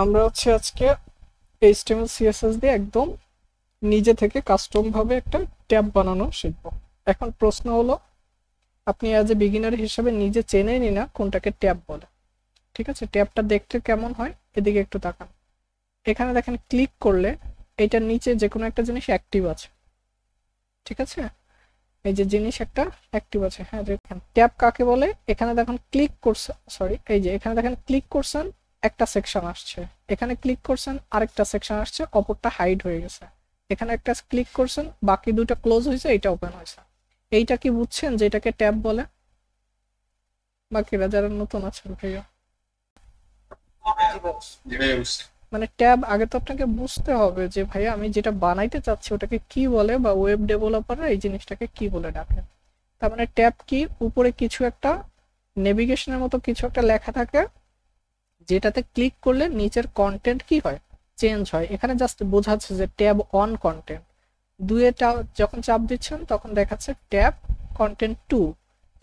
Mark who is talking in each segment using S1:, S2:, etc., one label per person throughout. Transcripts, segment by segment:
S1: আমরা হচ্ছে আজকে এইচটিএমএল সিএসএস দিয়ে একদম নিজে থেকে কাস্টম ভাবে একটা ট্যাব বানানো শিখবো। এখন প্রশ্ন হলো, আপনি অ্যাজ এ বিগিনার হিসেবে নিজে চেনেনই না কোনটাকে ট্যাব বলে। ঠিক আছে, ট্যাবটা দেখতে কেমন হয় এদিকে একটু তাকান। এখানে দেখেন ক্লিক করলে এটার নিচে যে কোনো একটা জিনিস অ্যাক্টিভ আছে। ঠিক আছে, এই যে জিনিস একটা অ্যাক্টিভ আছে। হ্যাঁ, দেখেন ট্যাব কাকে বলে। এখানে দেখেন ক্লিক করছে, সরি এই যে এখানে দেখেন ক্লিক করছেন, একটা সেকশন আসছে। এখানে ক্লিক করছেন, আরেকটা সেকশন আসছে, অপরটা হাইড হয়ে গেছে। এখানে একটা ক্লিক করছেন, বাকি দুটো ক্লোজ হয়েছে, এইটা ওপেন হয়েছে। এইটা কি বুঝছেন যে এটাকে ট্যাব বলে? বাকিরা যারা নতুন আছেন ভাইয়া, মানে ট্যাব আগে তো আপনাকে বুঝতে হবে যে ভাইয়া আমি যেটা বানাইতে চাচ্ছি ওটাকে কি বলে, বা ওয়েব ডেভেলপাররা এই জিনিসটাকে কি বলে ডাকে। তার মানে ট্যাব কি, উপরে কিছু একটা নেভিগেশনের মতো কিছু একটা লেখা থাকে, যেটাতে ক্লিক করলে নিচের কন্টেন্ট কি হয়, চেঞ্জ হয়। এখানে জাস্ট বোঝাচ্ছে যে ট্যাব অন কন্টেন্ট। দুয়েটা যখন চাপ দিচ্ছেন তখন দেখাচ্ছে ট্যাব কন্টেন্ট 2,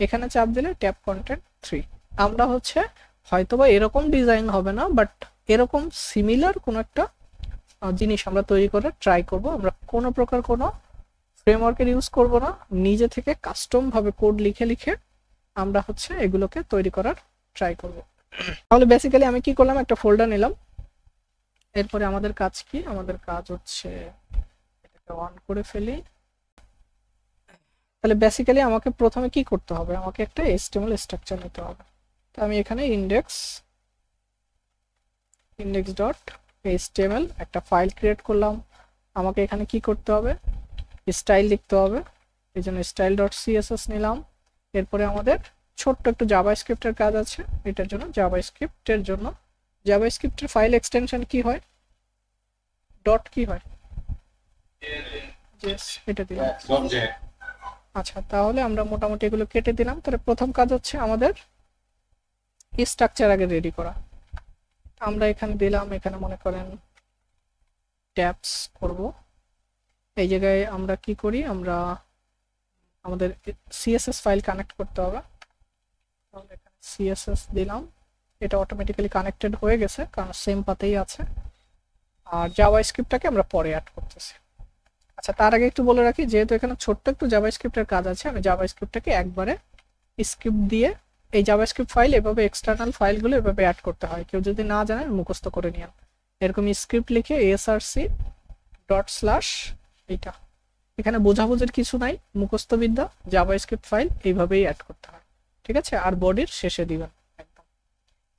S1: এখানে চাপ দিলে ট্যাব কন্টেন্ট 3। আমরা হচ্ছে হয়তোবা এরকম ডিজাইন হবে না, বাট এরকম সিমিলার কোনো একটা জিনিস আমরা তৈরি করে ট্রাই করব। আমরা কোনো প্রকার কোনো ফ্রেমওয়ার্কের ইউজ করব না, নিজে থেকে কাস্টম ভাবে কোড লিখে লিখে আমরা হচ্ছে এগুলোকে তৈরি করার ট্রাই করব। তাহলে বেসিক্যালি আমি কি করলাম, একটা ফোল্ডার নিলাম। এরপরে আমাদের কাজ কি, আমাদের কাজ হচ্ছে এটাকে অন করে ফেলি। তাহলে বেসিক্যালি আমাকে প্রথমে কি করতে হবে, আমাকে একটা এইচটিএমএল স্ট্রাকচার নিতে হবে। তো আমি এখানে ইন্ডেক্স ডট এইচটিএমএল একটা ফাইল ক্রিয়েট করলাম। আমাকে এখানে কি করতে হবে, স্টাইল লিখতে হবে, এই জন্য স্টাইল ডট সিএসএস নিলাম। এরপরে আমাদের ছোট্ট একটু জাভাস্ক্রিপ্টের কাজ আছে, এটার জন্য জাভাস্ক্রিপ্টের ফাইল এক্সটেনশন কি হয়, ডট কি হয়, এটা দিলাম। আচ্ছা, তাহলে আমরা মোটামুটি এগুলো কেটে দিলাম। তাহলে প্রথম কাজ হচ্ছে আমাদের স্ট্রাকচার আগে রেডি করা। আমরা এখানে দিলাম, এখানে মনে করেন ট্যাবস করব। এই জায়গায় আমরা কি করি, আমরা আমাদের সিএসএস ফাইল কানেক্ট করতে হবে। তাহলে এখানে সিএসএস দিলাম, এটা অটোমেটিক্যালি কানেক্টেড হয়ে গেছে কারণ সেম পাতেই আছে। আর জাভাস্ক্রিপ্টটাকে আমরা পরে অ্যাড করতেছি। আচ্ছা, তার আগে একটু বলে রাখি, যেহেতু এখানে ছোট্ট একটু জাভাস্ক্রিপ্টের কাজ আছে, আমি জাভাস্ক্রিপ্টটাকে একবারে স্ক্রিপ্ট দিয়ে এই জাভাস্ক্রিপ্ট ফাইল এভাবে এক্সটার্নাল ফাইলগুলো এভাবে অ্যাড করতে হয়। কেউ যদি না জানেন মুখস্থ করে নিন, এরকম স্ক্রিপ্ট লিখে এসআরসি ডট স্ল্যাশ এইটা, এখানে বোঝাবুঝির কিছু নাই, মুখস্থবিদ্যা, জাভাস্ক্রিপ্ট ফাইল এইভাবেই অ্যাড করতে হয়। ঠিক আছে, আর বডির শেষে দিবেন একদম।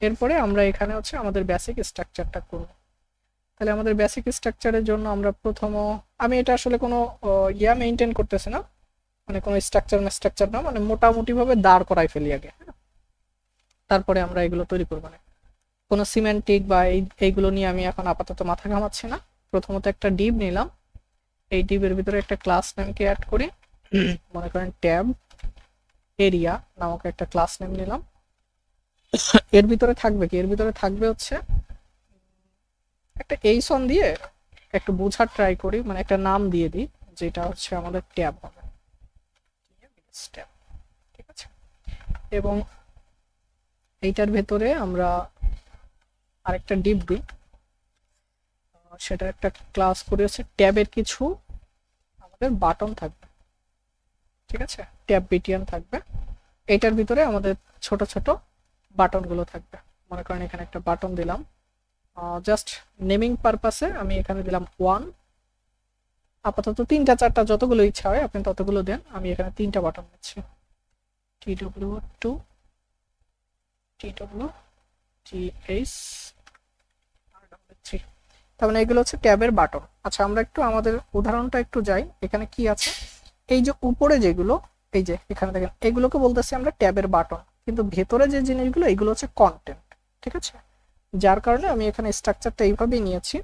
S1: এরপরে আমরা এখানে হচ্ছে আমাদের বেসিক স্ট্রাকচারটা করব। তাহলে আমাদের বেসিক স্ট্রাকচারের জন্য আমরা আমি এটা আসলে কোনো মেনটেন করতেছি না, মানে কোনো স্ট্রাকচার না, মানে মোটামুটি ভাবে দাঁড় করাই ফেলি আগে, হ্যাঁ? তারপরে আমরা এগুলো তৈরি করবো না। কোনো সিমেন্টিক বা এইগুলো নিয়ে আমি এখন আপাতত মাথা ঘামাচ্ছি না। প্রথমত একটা ডিভ নিলাম, এই ডিভের ভিতরে একটা ক্লাস নেমকে অ্যাড করি। মনে করেন ট্যাব এরিয়া নামক একটা ক্লাস নেম নিলাম। এর ভিতরে থাকবে কি, এর ভিতরে থাকবে হচ্ছে একটা এইসন দিয়ে একটু বোঝার ট্রাই করি, মানে একটা নাম দিয়ে দিই যেটা হচ্ছে আমাদের ট্যাব হবে। ট্যাব, ঠিক আছে। এবং এইটার ভেতরে আমরা আরেকটা ডিভ দিই, সেটা একটা ক্লাস করে হচ্ছে ট্যাবের কিছু আমাদের বাটন থাকবে। ঠিক আছে, ট্যাব বিটিএন থাকবে। এইটার ভিতরে আমাদের ছোট ছোট বাটন গুলো থাকবে। মনে করেন এখানে একটা বাটন দিলাম, জাস্ট নেমিং পারপাসে আমি এখানে দিলাম 1। আপাতত 3টা 4টা যতগুলো ইচ্ছা হয় আপনি ততগুলো দেন, আমি এখানে 3টা বাটন দিচ্ছি, TW2, TW, TH, R3। তার মানে এগুলো হচ্ছে ট্যাবের বাটন। আচ্ছা, আমরা একটু আমাদের উদাহরণটা একটু যাই, এখানে কি আছে। এই যে উপরে যেগুলো, এই যে এখানে দেখেন, এগুলোকে বলতেছি আমরা ট্যাবের বাটন, কিন্তু ভেতরে যে জিনিসগুলো এগুলো হচ্ছে কন্টেন্ট। ঠিক আছে, যার কারণে আমি এখানে স্ট্রাকচারটা এইভাবেই নিয়েছি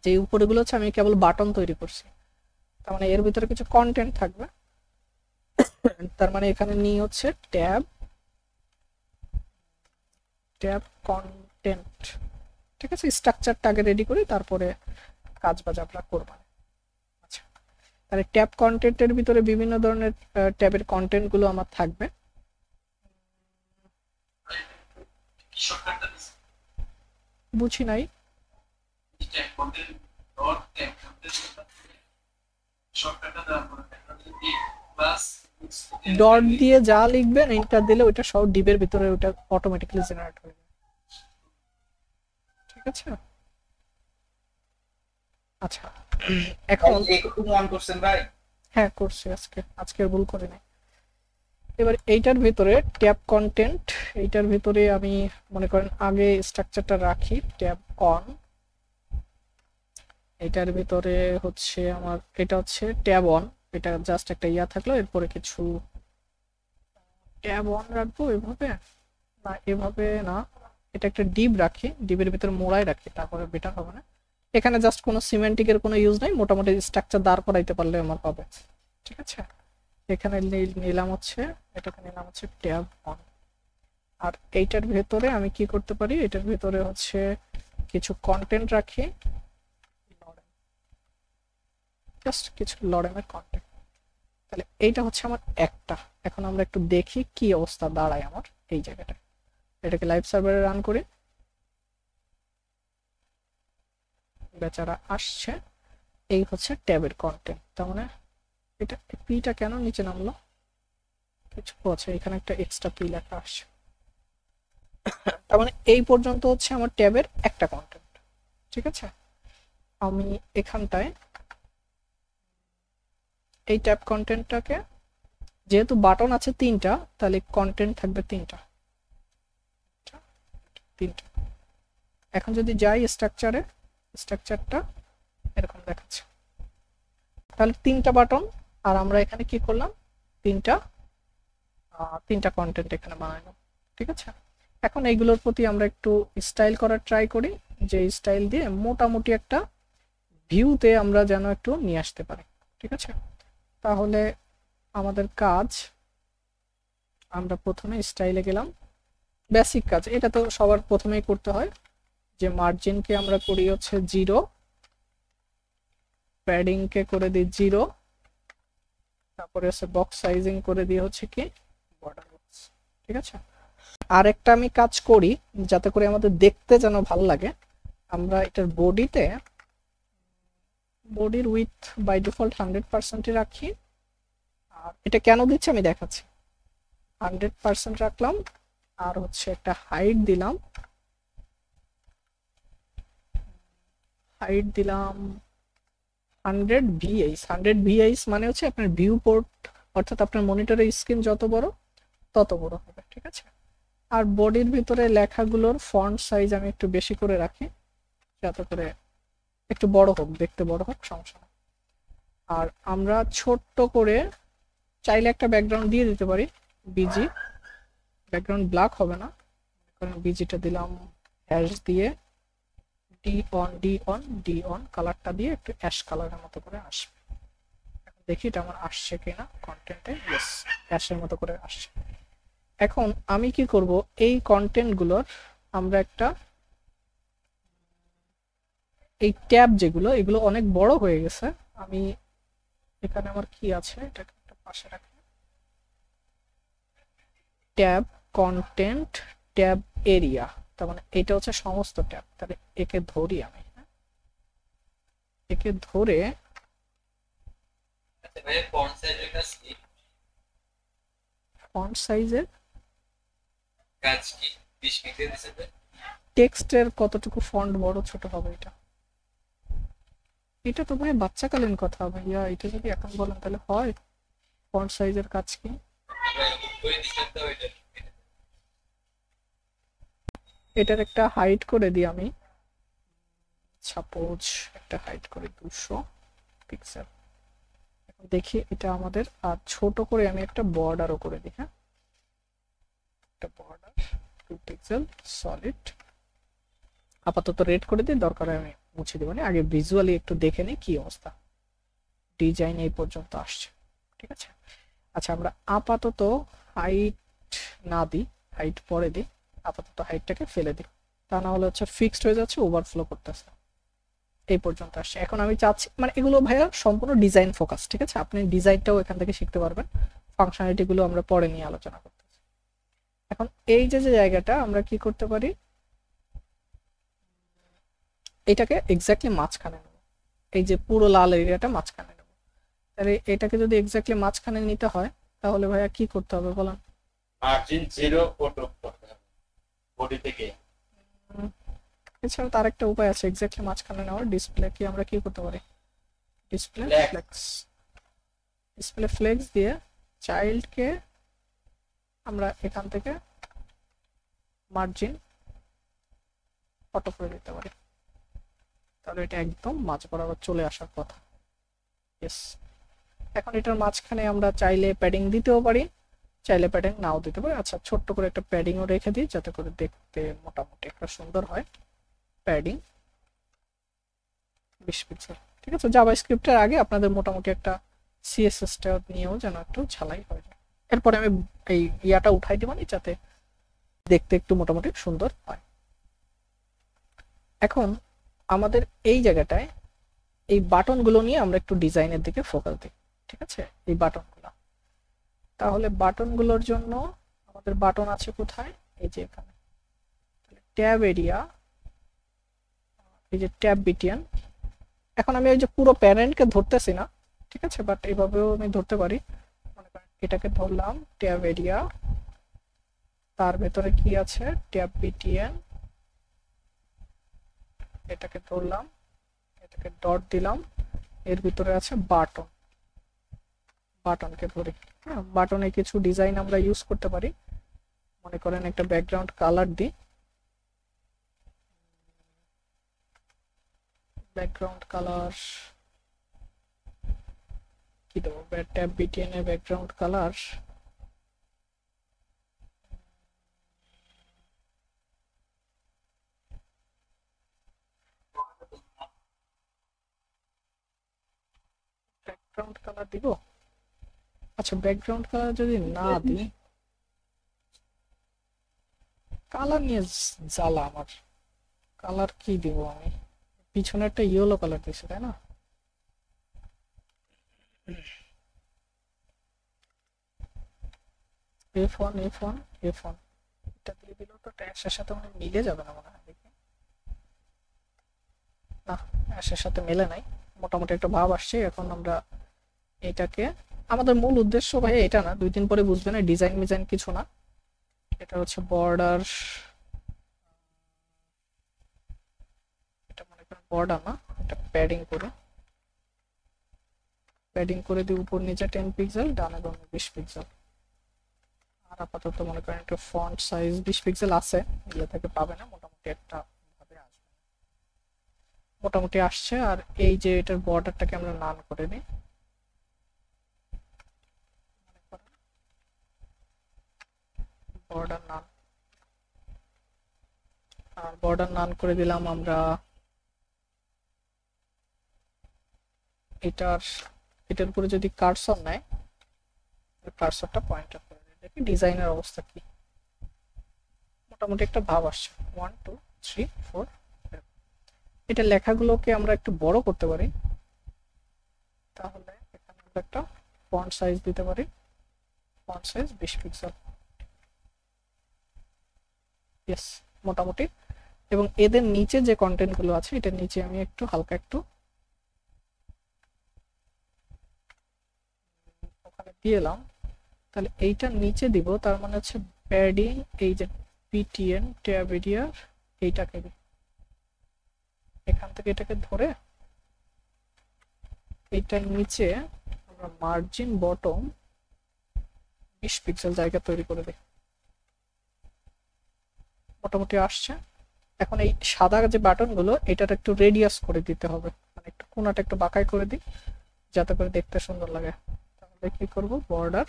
S1: যে উপরেগুলো হচ্ছে আমি কেবল বাটন তৈরি করছি, তার মানে এর ভিতরে কিছু কন্টেন্ট থাকবে। তার মানে এখানে নিয়ে হচ্ছে ট্যাব কন্টেন্ট। ঠিক আছে, স্ট্রাকচারটা আগে রেডি করি, তারপরে কাজ বাজ আমরা করব। আচ্ছা, তাহলে ট্যাব কন্টেন্টের ভিতরে বিভিন্ন ধরনের ট্যাবের কন্টেন্ট গুলো আমার থাকবে। বুঝি নাই। ডট দিয়ে যা লিখবেন এন্টার দিলে ওইটা সব ডিবের ভিতরে ওটা অটোমেটিক্যালি জেনারেট হয়ে যাবে। ঠিক আছে। আচ্ছা এখন
S2: অন করছেন ভাই?
S1: হ্যাঁ করছি, আজকের ভুল করে নাই। এবার এইটার ভিতরে ট্যাব কন্টেন্ট, এইটার ভিতরে আমি মনে করেন আগে স্ট্রাকচারটা রাখি ট্যাব অন। এটার ভিতরে হচ্ছে আমার এটা হচ্ছে ট্যাব অন, এটা জাস্ট একটা ইয়া থাকলো, এরপরে কিছু ট্যাব অন রাখবো এভাবে না, এভাবে না, এটা একটা ডিভ রাখি, ডিবের ভিতরে মোড়াই রাখি, তারপরে বেটার হবে না। এখানে জাস্ট কোনো সিমেন্টিকের কোনো ইউজ নাই, মোটামুটি স্ট্রাকচার দাঁড় করাইতে পারলে আমার পাবে। ঠিক আছে, এখানে নিলাম হচ্ছে, এটাকে নিলাম হচ্ছে ট্যাব অন। আর এইটার ভেতরে আমি কি করতে পারি, এটার ভেতরে হচ্ছে কিছু কন্টেন্ট রাখি, জাস্ট কিছু লরেমের কন্টেন্ট। তাহলে এইটা হচ্ছে আমার একটা। এখন আমরা একটু দেখি কি অবস্থা দাঁড়ায় আমার এই জায়গাটা। এটাকে লাইভ সার্ভারে রান করি, বেচারা আসছে। এই হচ্ছে ট্যাবের কন্টেন্ট। তার মানে এটা পিটা কেন নিচে নামলো, কিছু আছে এখানে একটা এক্সট্রা পি লেখা আসছে। তার মানে এই পর্যন্ত হচ্ছে আমার ট্যাবের একটা কন্টেন্ট। ঠিক আছে, আমি এখানটায় এই ট্যাব কন্টেন্টটাকে, যেহেতু বাটন আছে তিনটা, তাহলে কন্টেন্ট থাকবে তিনটা। এখন যদি যাই স্ট্রাকচারে, স্ট্রাকচারটা এরকম দেখাচ্ছে। তাহলে তিনটা বাটন, আর আমরা এখানে কি করলাম, তিনটা কন্টেন্ট এখানে বানাইলাম। ঠিক আছে, এখন এইগুলোর প্রতি আমরা একটু স্টাইল করার ট্রাই করি, যে স্টাইল দিয়ে মোটামুটি একটা ভিউতে আমরা যেন একটু নিয়ে আসতে পারি। ঠিক আছে, তাহলে আমাদের কাজ, আমরা প্রথমে স্টাইলে গেলাম, বেসিক কাজ, এটা তো সবার প্রথমেই করতে হয়, যে মার্জিনকে আমরা করি হচ্ছে 0, প্যাডিংকে করে দিই 0, তারপরে হচ্ছে বক্স সাইজিং করে দিয়ে হচ্ছে কি বর্ডার বক্স। ঠিক আছে, আরেকটা আমি কাজ করি যাতে করে আমাদের দেখতে যেন ভালো লাগে, আমরা এটার বডিতে, বডির উইথ বাই ডিফল্ট 100% রাখি। আর এটা কেন দিচ্ছি আমি দেখাচ্ছি। 100% রাখলাম, আর হচ্ছে একটা হাইট দিলাম, হাইট দিলাম 100 ভিএইচ। 100 ভিএইচ মানে হচ্ছে আপনার ভিউ পোর্ট, অর্থাৎ আপনার মনিটরের স্ক্রিন যত বড় তত বড় হবে। ঠিক আছে, আর বডির ভিতরে লেখাগুলোর ফন্ট সাইজ আমি একটু বেশি করে রাখি, যাতে করে একটু বড় হোক, দেখতে বড় হোক, সমস্যা না। আর আমরা ছোট্ট করে চাইলে একটা ব্যাকগ্রাউন্ড দিয়ে দিতে পারি, বিজি, ব্যাকগ্রাউন্ড ব্ল্যাক হবে না, কারণ বিজিটা দিলাম হ্যাশ দিয়ে, ডি অন কালারটা দিয়ে একটু অ্যাশ কালারের মতো করে আসবে। দেখি এটা আমার আসছে কিনা কন্টেন্টে, ইয়েস, অ্যাশের মতো করে আসছে। এখন আমি কি করব, এই কন্টেন্টগুলোর আমরা একটা, এই ট্যাব যেগুলো, এগুলো অনেক বড় হয়ে গেছে, আমি এখানে আমার কি আছে এটাকে একটা পাশে রাখি, ট্যাব কন্টেন্ট, ট্যাব এরিয়া, তার মানে এটা হচ্ছে সমস্ত ট্যাব। তাহলে একে ধরি আমি, একে ধরে ফন্ট সাইজের
S2: কাজ কি 20 মিনিটে দিছেন?
S1: টেক্সটের কতটুকু ফন্ট বড় ছোট হবে, এটা এটা তো ভাই বাচ্চাকালীন কথা ভাইয়া, এটা যদি এখন বলেন তাহলে হয়। ফন্ট সাইজের কাজ কি, এটার একটা হাইট করে দিই আমি, সাপোজ একটা হাইট করে 200 পিক্সেল। এখন দেখি এটা আমাদের, আর ছোট করে আমি একটা বর্ডারও করে দিই, হ্যাঁ একটা বর্ডার 2 পিক্সেল সলিড, আপাতত রেড করে দিই, দরকার আমি মুছে দেবো না, আগে ভিজুয়ালি একটু দেখে নিই কি অবস্থা। ডিজাইন এই পর্যন্ত আসছে। ঠিক আছে, আচ্ছা আমরা আপাতত হাইট না দিই, হাইট পরে দিই, আপাতত হাইটটাকে ফেলে দিই, তা না হলে হচ্ছে ফিক্সড হয়ে যাচ্ছে, ওভারফ্লো করতেছে। এই পর্যন্ত আসছে। এখন আমি চাচ্ছি, মানে এগুলো ভাইয়া সম্পূর্ণ ডিজাইন ফোকাস। ঠিক আছে, আপনি ডিজাইনটাও এখান থেকে শিখতে পারবেন, ফাংশনালিটি গুলো আমরা পরে নিয়ে আলোচনা করতেছি। এখন এই যে জায়গাটা আমরা কি করতে পারি, এটাকে এক্স্যাক্টলি মাঝখানে নেব, এই যে পুরো লাল এরিয়াটা মাঝখানে নেব। তাহলে এটাকে যদি এক্স্যাক্টলি মাঝখানে নিতে হয় তাহলে ভাইয়া কি করতে হবে বলেন?
S2: মার্জিন 0 পুট করতে হবে বডি থেকে।
S1: এছাড়া তার একটা উপায় আছে এক্স্যাক্টলি মাঝখানে নেওয়ার। ডিসপ্লে কি আমরা কি করতে পারি? Display
S2: Flex।
S1: Flex, display flex দিয়ে চাইল্ডকে আমরা এখান থেকে মার্জিন অটো করে দিতে পারি, তাহলে এটা একদম মাঝ বরাবর চলে আসার কথা। ইয়েস, এখন এটার মাঝখানে আমরা চাইলে প্যাডিং দিতেও পারি, চাইলে প্যাডিং নাও দিতে পারি। আচ্ছা, ছোট্ট করে একটা প্যাডিংও রেখে দিই যাতে করে দেখতে মোটামুটি একটা সুন্দর হয়। প্যাডিং 20 পিক্সেল, ঠিক আছে। জাভাস্ক্রিপ্টের আগে আপনাদের মোটামুটি একটা সিএসএস টা নিয়েও যেন একটু ঝালাই হয়ে যায়। এরপরে আমি এই ইয়াটা উঠাই দিব না, যাতে দেখতে একটু মোটামুটি সুন্দর হয়। এখন আমাদের এই জায়গাটায় এই বাটনগুলো নিয়ে আমরা একটু ডিজাইনের দিকে ফোকাস দিই, ঠিক আছে। এই বাটনগুলো, তাহলে বাটনগুলোর জন্য আমাদের বাটন আছে কোথায়? এই যে এখানে ট্যাব এরিয়া, এই যে ট্যাব বিটিএন। এখন আমি ওই যে পুরো প্যারেন্টকে ধরতেছি না, ঠিক আছে, বাট এইভাবেও আমি ধরতে পারি। মনে করেন এটাকে ধরলাম ট্যাব এরিয়া, তার ভেতরে কি আছে? Tab BTN. এটাকে ধরলাম, এটাকে ডট দিলাম, এর ভিতরে আছে বাটন। বাটনকে ধরি, হ্যাঁ। বাটনে কিছু ডিজাইন আমরা ইউজ করতে পারি। মনে করেন একটা ব্যাকগ্রাউন্ড কালার দিই, ব্যাকগ্রাউন্ড কালার কি দেবো? ট্যাব বিটিএন এর ব্যাকগ্রাউন্ড কালার ব্যাকগ্রাউন্ড কালার দিব। আচ্ছা, ব্যাকগ্রাউন্ড কালার যদি না দিই, কালার নিয়ে জ্বালা আমার। কালার কি দিব আমি? পিছনে একটা ইয়েলো কালার দিছি, তাই না? F1 F1 F1 এটা দিয়ে দিলেও তো ট্যাক্সের সাথে মানে মিলে যাবে না মনে হয়, দেখি। না, অ্যাশের সাথে মেলে নাই, মোটামুটি একটা ভাব আসছে। এখন আমরা এটাকে, আমাদের মূল উদ্দেশ্য ভাই এটা না, 2 দিন পরে বুঝবে না, ডিজাইন মিজাইন কিছু না। এটা হচ্ছে বর্ডার, এটা মনে করেন বর্ডার না, এটা প্যাডিং করে, প্যাডিং করে দিই উপর নিচে 10 পিক্সেল, ডানে বামে 20 পিক্সেল। আর আপাতত মনে করেন একটা ফন্ট সাইজ 20 পিক্সেল আছে, এগুলো থেকে পাবে না, মোটামুটি একটা ভাবে আসবে, মোটামুটি আসছে। আর এই যে এটার বর্ডারটাকে আমরা নান করে দিই, বর্ডার নান। আর বর্ডার নান করে দিলাম আমরা এটার উপরে যদি কার্সর নেয়, কার্সরটা পয়েন্টার করে দিই, দেখি ডিজাইনের অবস্থা কি। মোটামুটি একটা ভাব আসছে। 1 2 3 4। এটা লেখাগুলোকে আমরা একটু বড় করতে পারি, তাহলে এখানে আমরা একটা ফন্ট সাইজ দিতে পারি, ফন্ট সাইজ 20 পিক্সেল। ইয়েস, মোটামুটি। এবং এদের নিচে যে কন্টেন্ট গুলো আছে, এটার নিচে আমি একটু হালকা একটু ওখানে দিয়ে এলাম, তাহলে এইটার নিচে দিব, তার মানে হচ্ছে প্যাডিং, এই যে পিটিএন ট্যাব এরিয়া, এইটাকে এখান থেকে এটাকে ধরে এইটার নিচে আমরা মার্জিন বটম 20 পিক্সেল জায়গা তৈরি করে দিই, মোটামুটি আসছে। এখন এই সাদা যে বাটন গুলো, এটার একটু রেডিয়াস করে দিতে হবে, মানে একটু কোণাটা একটু বাঁকাই করে দিই যাতে করে দেখতে সুন্দর লাগে। তাহলে কি করব? Border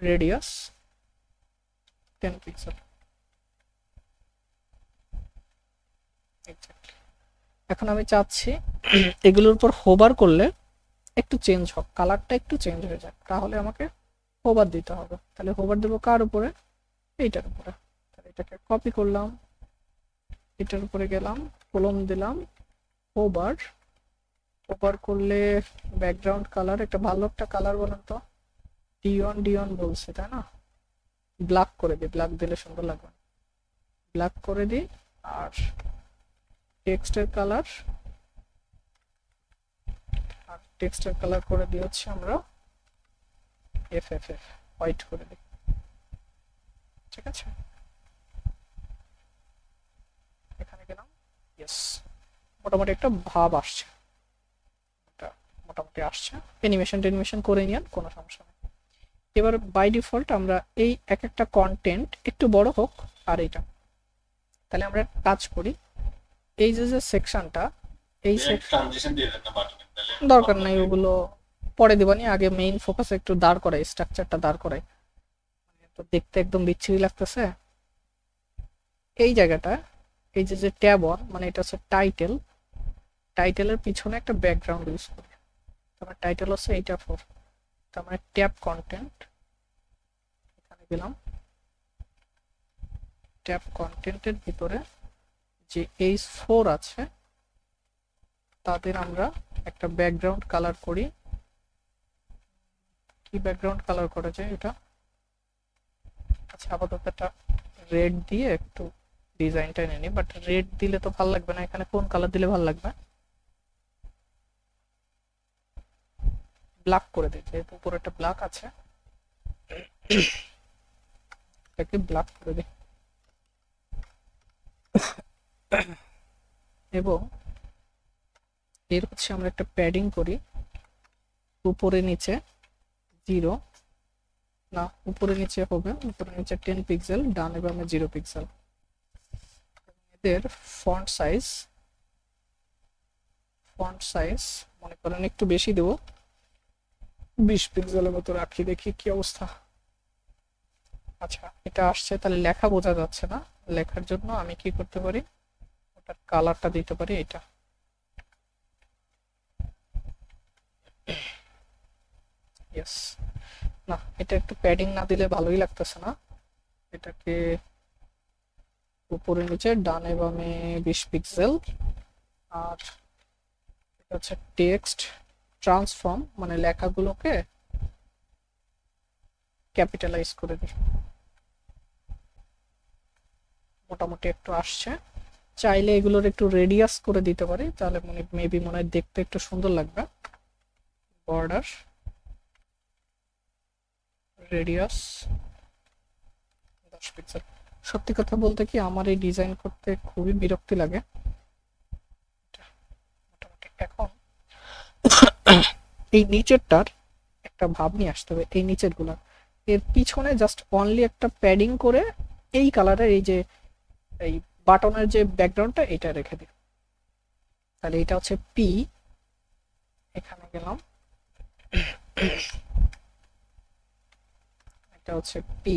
S1: radius 10 pixel. এখন আমি চাচ্ছি এগুলোর উপর হোভার করলে একটু চেঞ্জ হোক, কালারটা একটু চেঞ্জ হয়ে যাক, তাহলে আমাকে হোভার দিতে হবে। তাহলে হোভার দেবো কার উপরে? এইটার উপরে। তাহলে এটাকে কপি করলাম, এটার উপরে গেলাম, কলম দিলাম, হোভার। হোভার করলে ব্যাকগ্রাউন্ড কালার, একটা ভালো একটা কালার বলেন তো? ডিওন বলছে, তাই না? ব্ল্যাক করে দিই, ব্ল্যাক দিলে সুন্দর লাগবে, ব্ল্যাক করে দিই। আর টেক্সটের কালার, আর টেক্সটের কালার করে দিয়ে হচ্ছে আমরা এফএফএফ হোয়াইট করে দিই। ঠিক আছে, এখানে গেলাম, ইয়েস, মোটামুটি একটা ভাব আসছে, এটা মোটামুটি আসছে। অ্যানিমেশন করে নিন, কোনো সমস্যা নেই। এবার বাই ডিফল্ট আমরা এই এক একটা কন্টেন্ট একটু বড় হোক, আর এইটা, তাহলে আমরা কাজ করি, এই যে সেকশনটা, এই
S3: ট্রানজিশন দিয়ে দেন না বাটনে, তাহলে
S1: দরকার নাই, ওগুলো পরে দিবানি, আগে মেইন ফোকাস একটু দাঁড় করাই, স্ট্রাকচারটা দাঁড় করাই, তো দেখতে একদম বিচ্ছিরি লাগতেছে। এই জায়গাটা, এই যে ট্যাব অন, মানে এটা হচ্ছে টাইটেল, টাইটেলের পিছনে একটা ব্যাকগ্রাউন্ড ইউজ করি, তারপর টাইটেল হচ্ছে এইটা 4, তারপরে ট্যাব কন্টেন্ট, এখানে গেলাম, ট্যাব কন্টেন্টের ভিতরে যে H4 আছে তাদের আমরা একটা ব্যাকগ্রাউন্ড কালার করি। কি ব্যাকগ্রাউন্ড কালার করা যায় এটা? আচ্ছা, আপাতত একটা রেড দিয়ে একটু ডিজাইনটা এনে নিই, বাট রেড দিলে তো ভালো লাগবে না, এখানে কোন কালার দিলে ভালো লাগবে? ব্ল্যাক করে দিই, যেহেতু উপরে একটা ব্ল্যাক আছে, এটাকে ব্ল্যাক করে দিই। এবং এর হচ্ছে আমরা একটা প্যাডিং করি, উপরে নিচে 0 না, উপরে নিচে হবে, উপরে নিচে 10 পিক্সেল, ডান এবং 0 পিক্সেল। এদের ফন্ট সাইজ মনে করেন একটু বেশি দেবো, 20 পিক্সেলের মতো রাখি, দেখি কি অবস্থা। আচ্ছা, এটা আসছে, তাহলে লেখা বোঝা যাচ্ছে না, লেখার জন্য আমি কি করতে পারি, ওটার কালারটা দিতে পারি এটা। ইয়েস, না এটা একটু প্যাডিং না দিলে ভালোই লাগতেছে না, এটাকে উপরে নিচে ডানে বামে 20 পিক্সেল। আর এটা হচ্ছে টেক্সট ট্রান্সফর্ম, মানে লেখাগুলোকে ক্যাপিটালাইজ করে দিই, মোটামুটি একটু আসছে। চাইলে এগুলোর একটু রেডিয়াস করে দিতে পারি, তাহলে মেবি মনে হয় দেখতে একটু সুন্দর লাগবে। Border radius 10 pixel. সত্যি কথা বলতে কি, আমার এই ডিজাইন করতে খুবই বিরক্তি লাগে। মোটামুটি এখন এই নিচেরটার একটা ভাব নিয়ে আসতে হবে, এই নিচের গুলা, এর পিছনে জাস্ট অনলি একটা প্যাডিং করে এই কালারের এই যে এই বাটনের যে ব্যাকগ্রাউন্ডটা এটা রেখে দিই, তাহলে এটা হচ্ছে পি। এখানে গেলাম, এটা হচ্ছে পি,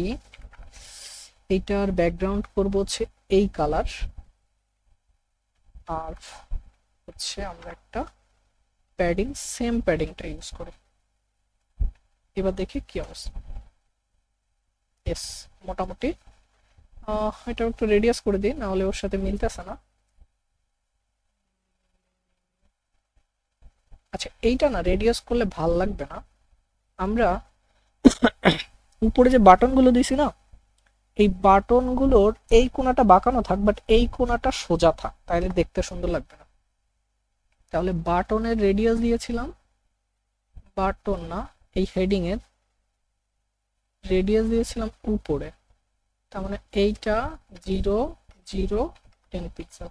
S1: এইটার ব্যাকগ্রাউন্ড করব হচ্ছে এই কালার, আর হচ্ছে আমরা একটা প্যাডিং, সেম প্যাডিংটা ইউজ করি। এবার দেখি কি অবস্থা। ইয়েস, মোটামুটি এটা একটু রেডিয়াস করে দিই, না হলে ওর সাথে মিলতেছে না। আচ্ছা, এইটা না রেডিয়াস করলে ভাল লাগবে না, আমরা উপরে যে বাটনগুলো দিছি না, এই বাটনগুলোর এই কোণাটা বাঁকানো থাক, বাট এই কোণাটা সোজা থাক, তাহলে দেখতে সুন্দর লাগবে না। তাহলে বাটনের রেডিয়াস দিয়েছিলাম, বাটন না, এই হেডিং এর রেডিয়াস দিয়েছিলাম উপরে, তার মানে এইটা 0 0 10 পিক্সেল।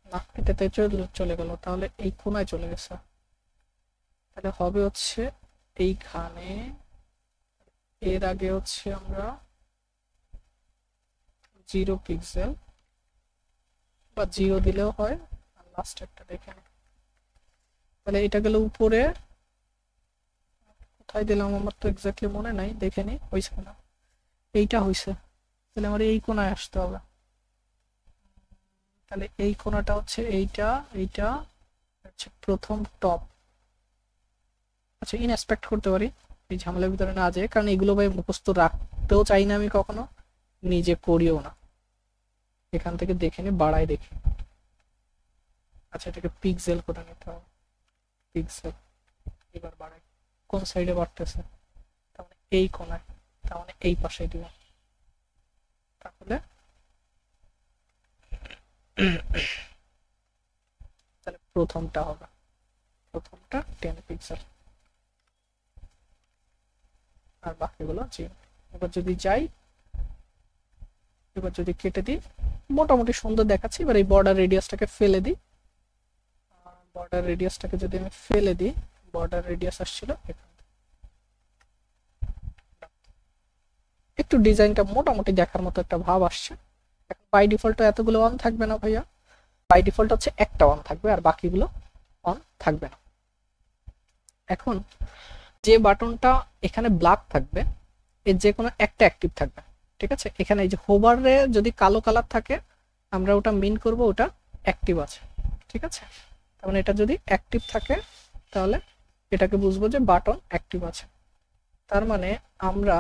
S1: না, এটাতে চলে গেল, তাহলে এই কোণায় চলে গেছে, তাহলে হবে হচ্ছে এইখানে, এর আগে হচ্ছে আমরা 0 পিক্সেল বা 0 দিলেও হয়, আর লাস্ট একটা দেখে নিই। তাহলে এটা গেল উপরে, কোথায় দিলাম আমার তো এক্স্যাক্টলি মনে নাই, দেখে নি হয়েছে না, এইটা হয়েছে, তাহলে আমার এই কোণায় আসতে হবে। তাহলে এই কোণাটা হচ্ছে এইটা, এইটা হচ্ছে প্রথম টপ। আচ্ছা, ইনএক্সপেক্ট করতে পারি, এই ঝামেলার ভিতরে না যায়, কারণ এগুলো ভাই মুখস্থ রাখতেও চাই না আমি, কখনো নিজে করিও না, এখান থেকে দেখে নি, বাড়াই দেখি। আচ্ছা, এটাকে পিক্সেল করে নিতে হবে, পিক্সেল, এবার বাড়াই, কোন সাইডে বাড়তেছে, তার মানে এই কোণায়, তার মানে এই পাশে দিব, তাহলে তাহলে প্রথমটা হবে, প্রথমটা 10 পিক্সেল আর বাকিগুলো 0। এবার যদি যাই, এবার যদি কেটে দিই, মোটামুটি সুন্দর দেখাচ্ছে। এবার এই বর্ডার রেডিয়াসটাকে ফেলে দিই, বর্ডার রেডিয়াসটাকে যদি আমি ফেলে দিই, বর্ডার রেডিয়াস আসছিল এখান থেকে। একটু ডিজাইনটা মোটামুটি দেখার মতো একটা ভাব আসছে। এখন বাই ডিফল্ট এতগুলো অন থাকবে না ভাইয়া, বাই ডিফল্ট হচ্ছে একটা অন থাকবে আর বাকিগুলো অন থাকবে না। এখন যে বাটনটা এখানে ব্ল্যাক থাকবে, এর যে কোনো একটা অ্যাক্টিভ থাকবে, ঠিক আছে। এখানে এই যে হোভারে যদি কালো কালার থাকে, আমরা ওটা মিন করব ওটা অ্যাক্টিভ আছে, ঠিক আছে। তার মানে এটা যদি অ্যাক্টিভ থাকে তাহলে এটাকে বুঝবো যে বাটন অ্যাক্টিভ আছে। তার মানে আমরা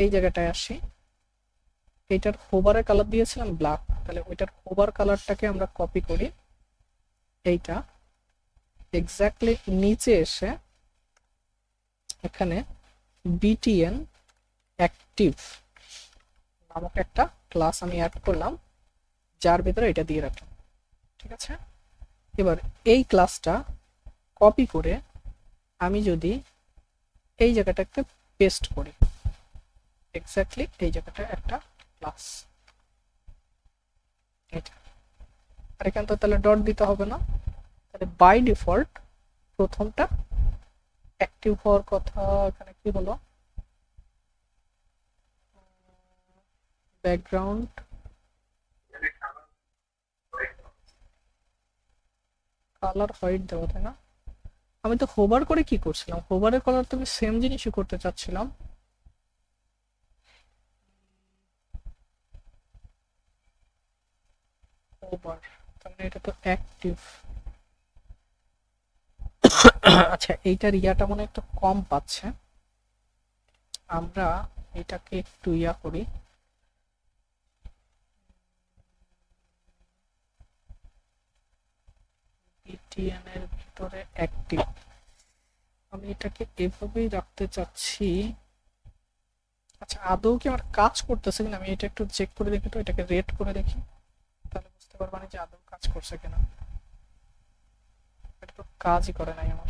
S1: এই জায়গাটায় আসি, এইটার হোভারের কালার দিয়েছিলাম ব্ল্যাক, তাহলে ওইটার হোভার কালারটাকে আমরা কপি করি, এইটা এক্স্যাক্টলি নিচে এসে এখানে btn অ্যাক্টিভ নামক একটা ক্লাস আমি অ্যাড করলাম, যার ভিতরে এটা দিয়ে রাখলাম, ঠিক আছে। এবার এই ক্লাসটা কপি করে আমি যদি এই জায়গাটাকে পেস্ট করি, এক্স্যাক্টলি এই জায়গাটা একটা ক্লাস, এটা। আর এখানে তো তাহলে ডট দিতে হবে না, তাহলে বাই ডিফল্ট প্রথমটা অ্যাক্টিভ হওয়ার কথা। এখানে কি হলো, ব্যাকগ্রাউন্ড কালার হোয়াইট দেবো, তাই না? আমি তো হোভার করে কি করছিলাম, হোভারের কালার তো আমি সেম জিনিসই করতে চাচ্ছিলাম। হোভার তার মানে এটা তো অ্যাক্টিভ। আচ্ছা, এইটার ইয়াটা মনে একটু কম পাচ্ছে, আমরা এটাকে একটু ইয়া করি, btn এর ভিতরে অ্যাক্টিভ। আমি এটাকে এভাবেই রাখতে চাচ্ছি। আচ্ছা, আদৌ কি আমার কাজ করতেছে কিনা আমি এটা একটু চেক করে দেখি, তো এটাকে রেট করে দেখি, তাহলে বুঝতে পারবা না যে আদৌ কাজ করছে কিনা। এটা তো কাজই করে নাই আমার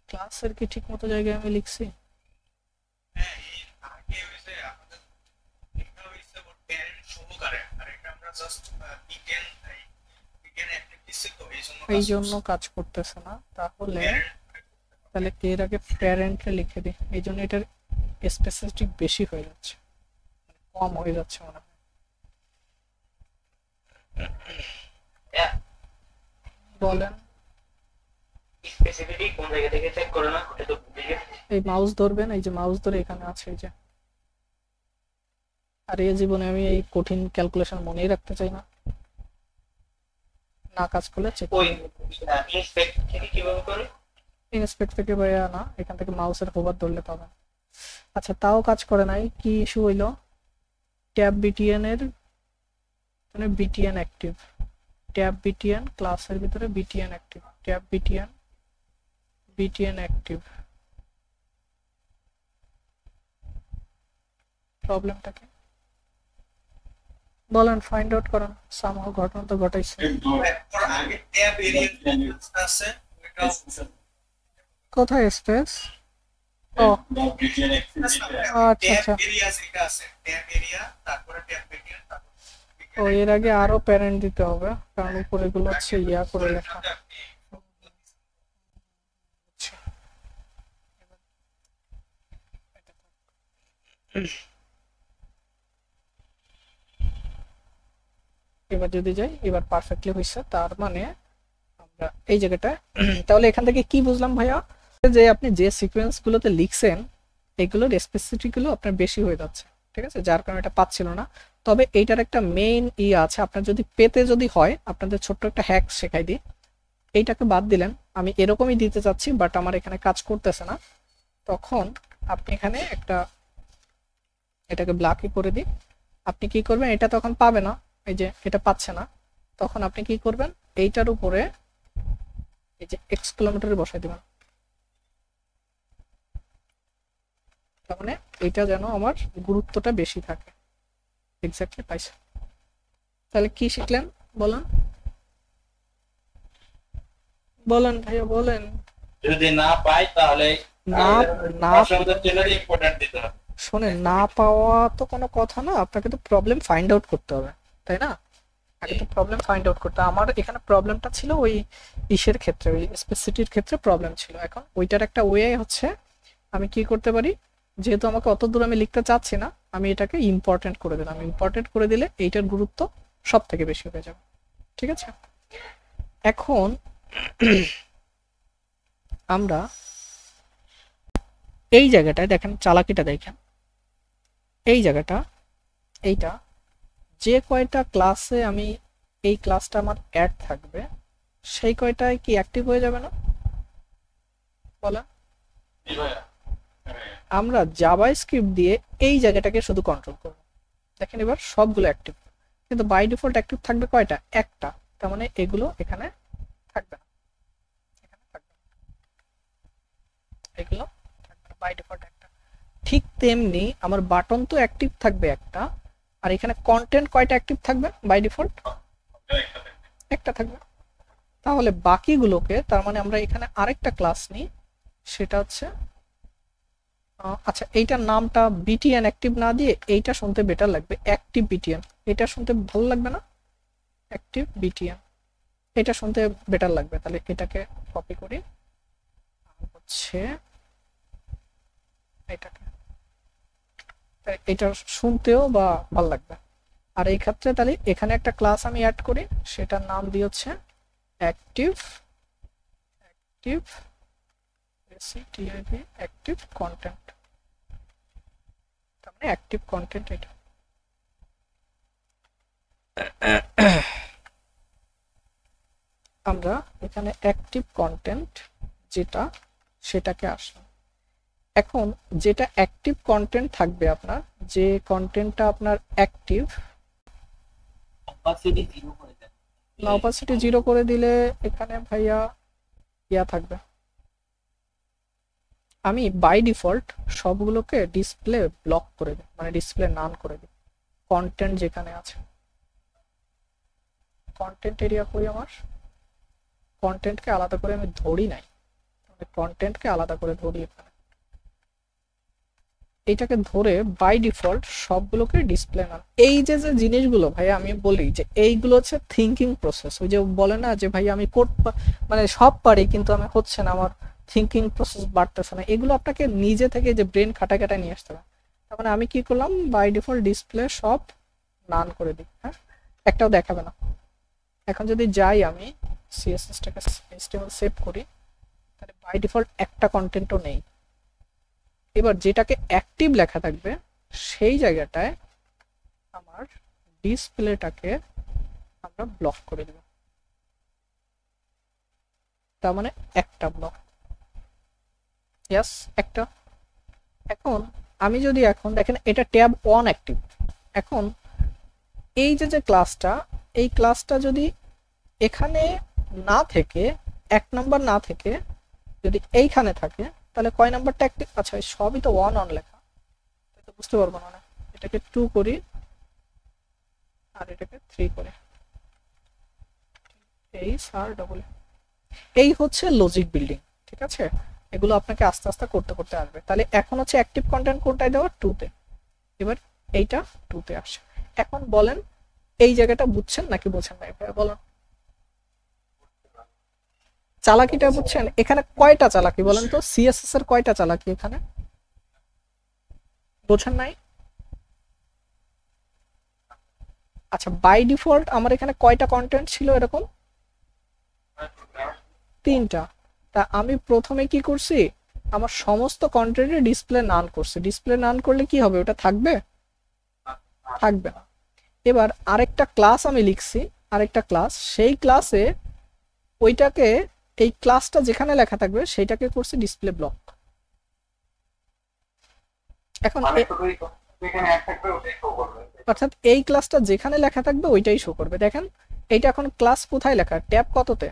S1: ক্লাসের, কি ঠিক মতো জায়গায় আমি লিখছি? এই জন্য কাজ করতেছে না। তাহলে তাহলে এর আগে প্যারেন্টে লিখে দিই, এই জন্য এটার স্পেসিফিক বেশি হয়ে যাচ্ছে, কম হয়ে যাচ্ছে মনে হয়। বলেন,
S4: স্পেসিফিকলি কোন জায়গা থেকে চেক করে না, ওটা তো
S1: এই মাউস ধরবেন, এই যে মাউস ধরে এখানে আছে এই যে। আর এই জীবনে আমি এই কঠিন ক্যালকুলেশন মনেই রাখতে চাই না, না কাজ করলে চেক
S4: ওই ইনস্পেক্ট থেকে কিভাবে করে?
S1: ইনস্পেক্ট থেকে ভাইয়া না, এখান থেকে মাউসের হোভার ধরলে পাবেন। আচ্ছা, তাও কাজ করে নাই, কি ইস্যু হইলো? ট্যাব btn এর মানে btn অ্যাক্টিভ, ট্যাব btn ক্লাসের ভিতরে btn active, tab btn active. প্রবলেমটা কি বলেন, ফাইন্ড আউট করেন। সামহাও ঘটনা তো ঘটাইছে।
S2: আগে ট্যাব এরিয়া আছে,
S1: কোথায় স্পেস? ও আচ্ছা আচ্ছা,
S2: ট্যাব এরিয়া যেটা আছে, ট্যাব এরিয়া, তারপরে ট্যাব এরিয়া,
S1: ও এর আগে আরো প্যারেন্ট দিতে হবে, কারণ উপরে গুলো হচ্ছে ইয়া করে লেখা। এবার যদি যাই, এবার পারফেক্টলি হয়েছে। তার মানে আমরা এই জায়গাটা তাহলে এখান থেকে কি বুঝলাম ভাইয়া, যে আপনি যে সিকোয়েন্স গুলোতে লিখছেন এগুলোর স্পেসিফিক গুলো আপনার বেশি হয়ে যাচ্ছে, ঠিক আছে, যার কারণে এটা পাচ্ছিল না। তবে এইটার একটা মেইন আছে, আপনার যদি পেতে যদি হয়, আপনাদের ছোট্ট একটা হ্যাক শেখাই দিই। এইটাকে বাদ দিলেন, আমি এরকমই দিতে চাচ্ছি বাট আমার এখানে কাজ করতেছে না, তখন আপনি এখানে একটা এটাকে ব্ল্যাকই করে দিই। আপনি কি করবেন, এটা তখন পাবে না, এই যে এটা পাচ্ছে না, তখন আপনি কি করবেন, এইটার উপরে এই যে এক্স কিলোমিটারে বসাই দিবেন, তার মানে এটা যেন আমার গুরুত্বটা বেশি থাকে। এক্স্যাক্টলি পাইছে। তাহলে কি শিখলেন বলেন, বলেন ভাইয়া বলেন।
S2: যদি না পাই তাহলে
S1: না না
S2: অপশনদের জন্য ইম্পর্টেন্ট দিতে হবে।
S1: শোনেন, না পাওয়া তো কোনো কথা না, আপনাকে তো প্রবলেম ফাইন্ড আউট করতে হবে, তাই না? আগে তো প্রবলেম ফাইন্ড আউট করতে হবে। আমার এখানে প্রবলেমটা ছিল ওই ইসের ক্ষেত্রে, ওই স্পেসিফিটির ক্ষেত্রে প্রবলেম ছিল। এখন ওইটার একটা ওয়ে হচ্ছে আমি কি করতে পারি, যেহেতু আমাকে অত দূর আমি লিখতে চাচ্ছি না, আমি এটাকে ইম্পর্টেন্ট করে দিলাম। ইম্পর্টেন্ট করে দিলে এইটার গুরুত্ব সব থেকে বেশি হয়ে যাবে। ঠিক আছে, এখন আমরা এই জায়গাটায় দেখেন, চালাকিটা দেখেন, এই জায়গাটা, এইটা যে কয়টা ক্লাসে আমি এই ক্লাসটা আমার অ্যাড থাকবে সেই কয়টায় কি অ্যাক্টিভ হয়ে যাবে না বলেন?
S3: জি ভাইয়া। হ্যাঁ।
S1: আমরা জাভাস্ক্রিপ্ট দিয়ে এই জায়গাটাকে শুধু কন্ট্রোল করব। দেখেন এবার সবগুলো অ্যাক্টিভ, কিন্তু বাই ডিফল্ট অ্যাক্টিভ থাকবে কয়টা? একটা। তার মানে এগুলো এখানে থাকবে না, এখানে থাকবে না, এগুলো থাকবে না, বাই ডিফল্ট একটা। ঠিক তেমনি আমার বাটন তো অ্যাক্টিভ থাকবে একটা, আর এখানে কন্টেন্ট কয়টা অ্যাক্টিভ থাকবে বাই ডিফল্ট? একটা থাকবে। তাহলে বাকিগুলোকে, তার মানে আমরা এখানে আরেকটা ক্লাস নিই, সেটা হচ্ছে আচ্ছা এইটার নামটা বিটিএন অ্যাক্টিভ না দিয়ে এইটা শুনতে বেটার লাগবে, অ্যাক্টিভ বিটিএন। এটা শুনতে ভালো লাগবে না? অ্যাক্টিভ বিটিএন এটা শুনতে বেটার লাগবে। তাহলে এটাকে কপি করি, হচ্ছে এটাকে, এটা শুনতেও বা ভালো লাগবে। আর এই ক্ষেত্রে তাহলে এখানে একটা ক্লাস আমি অ্যাড করি, সেটার নাম দিয়ে হচ্ছে অ্যাক্টিভ অ্যাক্টিভ কন্টেন্ট। তার মানে অ্যাক্টিভ কন্টেন্ট এটা। আমরা এখানে অ্যাক্টিভ কন্টেন্ট যেটা, সেটাকে আসলাম। এখন যেটা অ্যাক্টিভ কন্টেন্ট থাকবে, আপনার যে কন্টেন্টটা আপনার অ্যাক্টিভ,
S4: অপাসিটি 0 করে দেন।
S1: অপাসিটি 0 করে দিলে এখানে ভাইয়া ইয়া থাকবে। আমি বাই ডিফল্ট সবগুলোকে ডিসপ্লে ব্লক করে দিই, মানে ডিসপ্লে নান করে দিই। কন্টেন্ট যেখানে আছে, কন্টেন্ট এরিয়া করি, আমার কন্টেন্টকে আলাদা করে আমি ধরি নাই, কন্টেন্টকে আলাদা করে ধরি এখানে। এইটাকে ধরে বাই ডিফল্ট সবগুলোকে ডিসপ্লে নান। এই যে যে জিনিসগুলো ভাই আমি বলি যে এইগুলো হচ্ছে থিঙ্কিং প্রসেস। ওই যে বলে না যে ভাই আমি কোড মানে সব পারি কিন্তু আমি হচ্ছে না, আমার থিঙ্কিং প্রসেস বাড়তেছে না, এগুলো আপনাকে নিজে থেকে যে ব্রেন খাটা খাটা নিয়ে আসতে হবে। তার মানে আমি কি করলাম, বাই ডিফল্ট ডিসপ্লে সব নান করে দিই, হ্যাঁ, একটাও দেখাবে না। এখন যদি যাই আমি সিএসএসটাকে HTML সেভ করি, তাহলে বাই ডিফল্ট একটা কন্টেন্টও নেই। এবার যেটাকে অ্যাক্টিভ লেখা থাকবে সেই জায়গাটায় আমার ডিসপ্লেটাকে আমরা ব্লক করে দেব। তার মানে একটা ব্লক, ইয়েস একটা। এখন আমি যদি এখন দেখেন এটা ট্যাব 1 অ্যাক্টিভ। এখন এই যে যে ক্লাসটা, এই ক্লাসটা যদি এখানে না থেকে, 1 নাম্বার না থেকে যদি এইখানে থাকে, তাহলে কয় নাম্বারটা অ্যাক্টিভ? আচ্ছা সবই তো 1 অন লেখা, তো বুঝতে পারবো না। এটাকে 2 করি আর এটাকে 3 করি, এই হচ্ছে লজিক বিল্ডিং। ঠিক আছে, এগুলো আপনাকে আস্তে আস্তে করতে করতে আসবে। তাহলে এখন হচ্ছে অ্যাক্টিভ কন্টেন্ট কোনটায় দেওয়া? 2 তে। এবার এইটা 2 তে আসে। এখন বলেন এই জায়গাটা বুঝছেন নাকি বুঝছেন না? ভাইয়া বলেন, চালাকিটা বুঝছেন? এখানে কয়টা চালাকি বলেন তো, সিএসএস এর কয়টা চালাকি এখানে বোঝেন নাই? আচ্ছা বাই ডিফল্ট আমার এখানে কয়টা কন্টেন্ট ছিল এরকম? 3টা। তা আমি প্রথমে কি করছি, আমার সমস্ত কন্টেন্টে ডিসপ্লে নান করছি। ডিসপ্লে নান করলে কি হবে, ওটা থাকবে? থাকবে না। এবার আরেকটা ক্লাস আমি লিখছি, আরেকটা ক্লাস, সেই ক্লাসে ওইটাকে, এই ক্লাসটা যেখানে লেখা থাকবে সেইটাকে করছি ডিসপ্লে ব্লক। এখন অর্থাৎ এই ক্লাসটা যেখানে লেখা থাকবে ওইটাই শো করবে। দেখেন এইটা এখন ক্লাস কোথায় লেখা, ট্যাব কততে?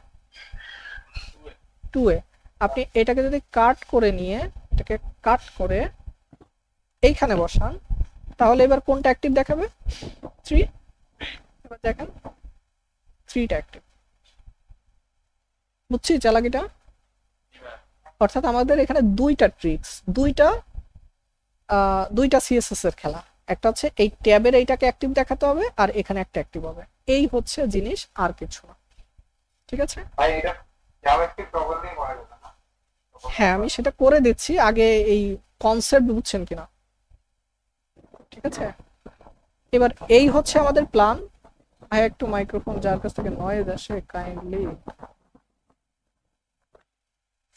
S1: 2 এ। আপনি এটাকে যদি কাট করে নিয়ে, এটাকে কাট করে এইখানে বসান, তাহলে এবার কোনটা অ্যাক্টিভ দেখাবে? 3। এবার দেখেন 3টা অ্যাক্টিভ। বুঝছি চালাকিটা? অর্থাৎ আমাদের এখানে দুইটা ট্রিক্স, দুইটা সিএসএস এর খেলা। একটা হচ্ছে এই ট্যাবের এইটাকে অ্যাক্টিভ দেখাতে হবে, আর এখানে একটা অ্যাক্টিভ হবে। এই হচ্ছে জিনিস, আর কিছু না। ঠিক আছে?
S3: ভাই এটা জাভাস্ক্রিপ্ট প্রপারলি করা যাবে না?
S1: হ্যাঁ, আমি সেটা করে দিচ্ছি, আগে এই কনসেপ্ট বুঝছেন কিনা। ঠিক আছে, এবার এই হচ্ছে আমাদের প্ল্যান। ভাই একটু মাইক্রোফোন যার কাছ থেকে নয়েজ আসে কাইন্ডলি,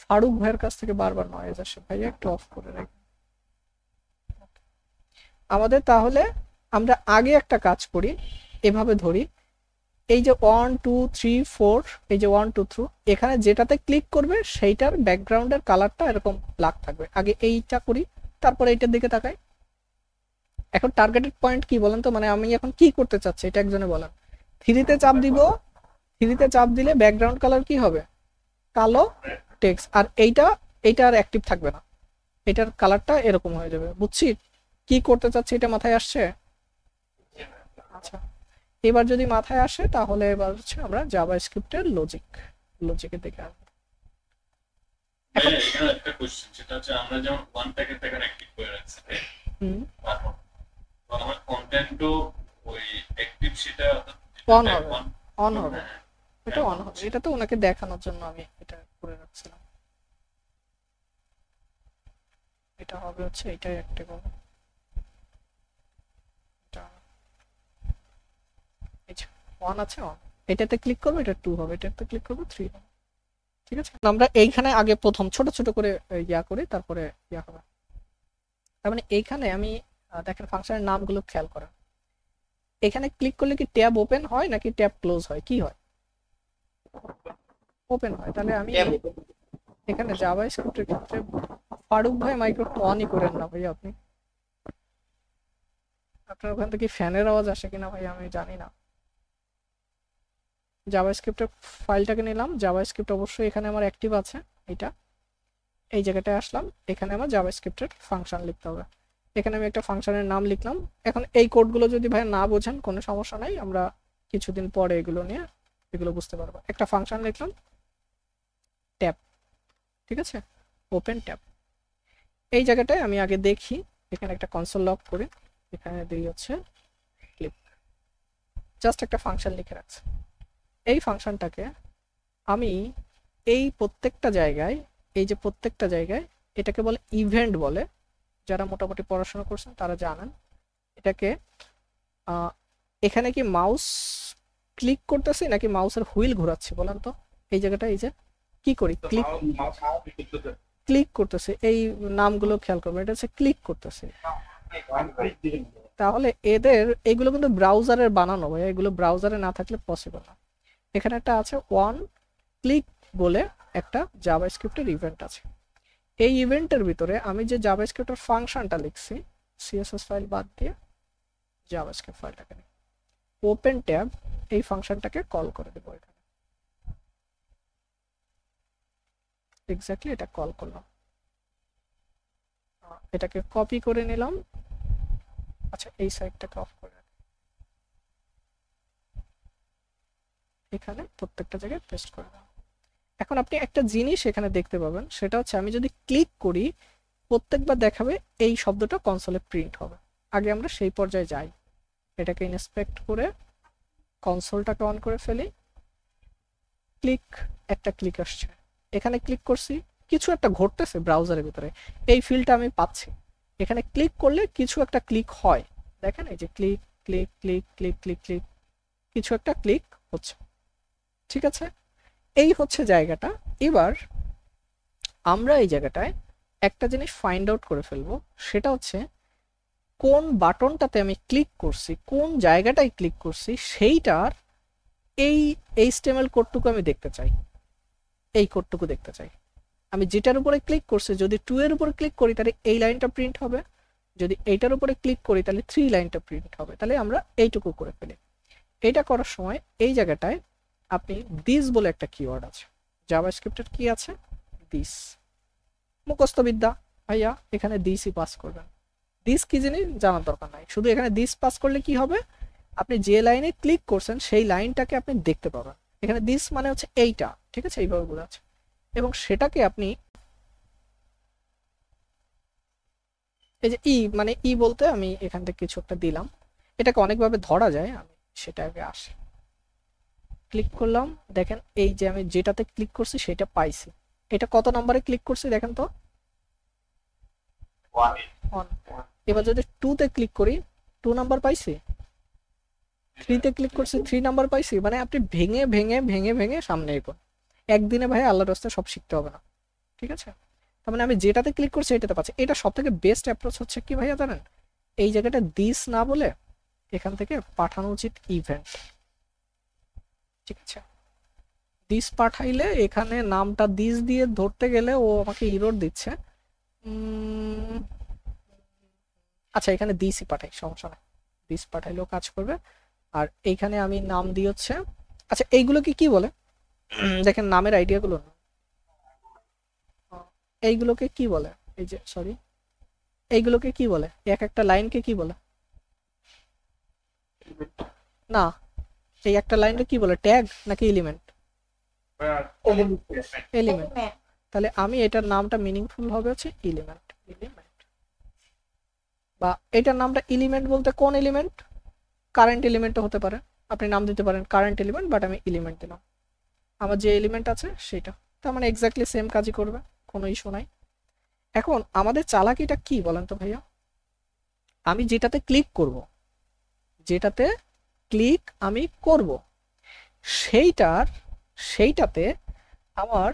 S1: ফারুক ভাইয়ের কাছ থেকে বারবার নয়েজ আসে, ভাই একটু অফ করে রাখি। আমাদের তাহলে আমরা আগে একটা কাজ করি, এভাবে ধরি, এই যে 1 2 3 4, এই যে 1 2 3, এখানে যেটাতে ক্লিক করবে সেইটার ব্যাকগ্রাউন্ডের কালারটা এরকম ব্ল্যাক থাকবে। আগে এইটা করি, তারপরে এইটার দিকে তাকাই। এখন টার্গেটেড পয়েন্ট কি বলেন তো, মানে আমি এখন কি করতে চাচ্ছি এটা একজনে বলেন। থ্রিতে চাপ দিব, থ্রিতে চাপ দিলে ব্যাকগ্রাউন্ড কালার কি হবে? কালো টেক্সট। আর এইটা আর অ্যাক্টিভ থাকবে না, এটার কালারটা এরকম হয়ে যাবে। বুঝছি কি করতে চাচ্ছি, এটা মাথায় আসছে? আচ্ছা, এবার যদি মাথায় আসে তাহলে এবার হচ্ছে আমরা জাভাস্ক্রিপ্টের লজিকের দিকে আসবো।
S3: এখানে একটা কোশ্চেন, সেটা হচ্ছে আমরা যেমন ওয়ান প্যাকেট এখানে অ্যাক্টিভ করে রাখছি, তারপর তো আমার কন্টেন্টও ওই অ্যাক্টিভ সেটা
S1: অন হবে, অন হবে, এটা অন হবে। এটা তো ওনাকে দেখানোর জন্য আমি এটা করে রাখছিলাম। এটা হবে হচ্ছে এটাই অ্যাক্টিভ হবে। ওয়ান আছে, অন, এটাতে ক্লিক করবো, এটা 2 হবে, এটাতে ক্লিক করবো 3 হবে। ঠিক আছে, আমরা এইখানে আগে প্রথম ছোট ছোট করে ইয়া করি, তারপরে ইয়া হবে। তার মানে এইখানে আমি দেখেন ফাংশনের নামগুলো খেয়াল করেন। এখানে ক্লিক করলে কি ট্যাব ওপেন হয় নাকি ট্যাব ক্লোজ হয়? কি হয়? ওপেন হয়। তাহলে আমি এখানে জাভাস্ক্রিপ্টের ক্ষেত্রে ফারুক ভাই মাইক্রোফোন অনই করেন না ভাই আপনি। আপনার ওখান থেকে ফ্যানের আওয়াজ আসে কিনা ভাই আমি জানি না। জাভাস্ক্রিপ্টের ফাইলটাকে নিলাম, জাভাস্ক্রিপ্ট অবশ্যই এখানে আমার অ্যাক্টিভ আছে, এটা এই জায়গাটায় আসলাম, এখানে আমার জাভাস্ক্রিপ্টের ফাংশন লিখতে হবে। এখানে আমি একটা ফাংশনের নাম লিখলাম। এখন এই কোডগুলো যদি ভাই না বোঝেন কোনো সমস্যা নাই, আমরা কিছুদিন পরে এগুলো নিয়ে এগুলো বুঝতে পারবো। একটা ফাংশন লিখলাম ট্যাব, ঠিক আছে, ওপেন ট্যাব। এই জায়গাটায় আমি আগে দেখি, এখানে একটা কনসোল লগ করি, এখানে দিই হচ্ছে ক্লিক, জাস্ট একটা ফাংশন লিখে রাখছি। এই ফাংশনটাকে আমি এই প্রত্যেকটা জায়গায়, এই যে প্রত্যেকটা জায়গায় এটাকে বলে ইভেন্ট বলে, যারা মোটামুটি পড়াশোনা করছেন তারা জানেন এটাকে। এখানে কি মাউস ক্লিক করতেছি নাকি মাউসের হুইল ঘোরাচ্ছি বলেন তো? এই জায়গাটা এই যে কি করি, ক্লিক করতেছে, এই নামগুলো খেয়াল করবেন, এটা হচ্ছে ক্লিক করতেছে। তাহলে এদের এগুলো কিন্তু ব্রাউজারের বানানো ভাই, এগুলো ব্রাউজারে না থাকলে পসিবল না। এখানে একটা আছে ওয়ান ক্লিক বলে একটা জাভাস্ক্রিপ্টের ইভেন্ট আছে। এই ইভেন্টের ভিতরে আমি যে জাভাস্ক্রিপ্টের ফাংশনটা লিখছি, সিএসএস ফাইল বাদ দিয়ে জাভাস্ক্রিপ্ট ফাইলটাকে নিই, ওপেন ট্যাব, এই ফাংশনটাকে কল করে দেবো এখানে। এক্স্যাক্টলি এটা কল করলাম, এটাকে কপি করে নিলাম। আচ্ছা, এই সাইডটাকে অফ করে রাখি, এখানে প্রত্যেকটা জায়গায় পেস্ট করে দাও। এখন আপনি একটা জিনিস এখানে দেখতে পাবেন, সেটা হচ্ছে আমি যদি ক্লিক করি প্রত্যেকবার দেখাবে এই শব্দটা কনসোলে প্রিন্ট হবে। আগে আমরা সেই পর্যায়ে যাই, এটাকে ইন্সপেক্ট করে কনসোলটাকে অন করে ফেলি। ক্লিক, একটা ক্লিক আসছে, এখানে ক্লিক করছি, কিছু একটা ঘটতেছে ব্রাউজারের ভিতরে, এই ফিল্ডটা আমি পাচ্ছি। এখানে ক্লিক করলে কিছু একটা ক্লিক হয়, দেখেন এই যে click click click click click click, কিছু একটা ক্লিক হচ্ছে। ঠিক আছে, এই হচ্ছে জায়গাটা। এবার আমরা এই জায়গাটায় একটা জিনিস ফাইন্ড আউট করে ফেলবো, সেটা হচ্ছে কোন বাটনটাতে আমি ক্লিক করছি, কোন জায়গাটায় ক্লিক করছি, সেইটার এই HTML কোডটুকু আমি দেখতে চাই, এই কোডটুকু দেখতে চাই। আমি যেটার উপরে ক্লিক করছি, যদি 2 এর উপরে ক্লিক করি তাহলে এই লাইনটা প্রিন্ট হবে, যদি এইটার উপরে ক্লিক করি তাহলে 3 লাইনটা প্রিন্ট হবে। তাহলে আমরা এইটুকু করে ফেলি। এটা করার সময় এই জায়গাটায় আপনি দিস বলে একটা কিওয়ার্ড আছে, জাভাস্ক্রিপ্টের কি আছে, দিস, মুখস্থ বিদ্যা ভাইয়া, এখানে দিসই পাস করবেন। দিস কি জিনিস জানার দরকার নাই, শুধু এখানে দিস পাস করলে কি হবে, আপনি যে লাইনে ক্লিক করছেন সেই লাইনটাকে আপনি দেখতে পাবেন। এখানে দিস মানে হচ্ছে এইটা, ঠিক আছে, এইভাবে বোঝা আছে। এবং সেটাকে আপনি এই যে ই মানে ই বলতে আমি এখান থেকে কিছু একটা দিলাম, এটাকে অনেকভাবে ধরা যায়, আমি সেটাকে আসি ক্লিক করলাম, দেখেন এই যে আমি যেটাতে ক্লিক করছি সেটা পাইছি। এটা কত নম্বরে ক্লিক করছি দেখেন তো, 1। এবার যদি 2 তে ক্লিক করি 2 নাম্বার পাইছি, 3 তে ক্লিক করছি 3 নাম্বার পাইছি। মানে আপনি ভেঙে ভেঙে ভেঙে ভেঙে সামনে এগোন। একদিনে ভাই আল্লাহর রাস্তায় সব শিখতে হবে না, ঠিক আছে। তার মানে আমি যেটাতে ক্লিক করছি এটাতে পাচ্ছি। এটা সব থেকে বেস্ট অ্যাপ্রোচ হচ্ছে কি ভাইয়া জানেন, এই জায়গাটা দিস না বলে এখান থেকে পাঠানো উচিত ইভেন্ট, ঠিক আছে। দিস পাঠাইলে এখানে নামটা দিস দিয়ে ধরতে গেলে ও আমাকে ইরর দিচ্ছে। আচ্ছা এখানে দিসই পাঠাই, সমস্যা নেই, দিস পাঠাইলেও কাজ করবে। আর এইখানে আমি নাম দিয়ে হচ্ছে, আচ্ছা এইগুলোকে কি বলে দেখেন, নামের আইডিয়াগুলো এইগুলোকে কি বলে, এই যে সরি এইগুলোকে কি বলে, এক একটা লাইনকে কি বলে, না এই একটা লাইনকে কি বলে, ট্যাগ নাকি এলিমেন্ট? এলিমেন্ট। তাহলে আমি এটার নামটা মিনিংফুল হবে হচ্ছে এলিমেন্ট। এলিমেন্ট বা এটার নামটা এলিমেন্ট বলতে কোন এলিমেন্ট, কারেন্ট এলিমেন্টও হতে পারে, আপনি নাম দিতে পারেন কারেন্ট এলিমেন্ট, বাট আমি এলিমেন্ট দিলাম, আমার যে এলিমেন্ট আছে সেটা। তার মানে এক্স্যাক্টলি সেম কাজই করবে, কোনো ইস্যু নাই। এখন আমাদের চালাকিটা কি বলেন তো ভাইয়া, আমি যেটাতে ক্লিক করব, যেটাতে ক্লিক আমি করব সেইটাতে আমার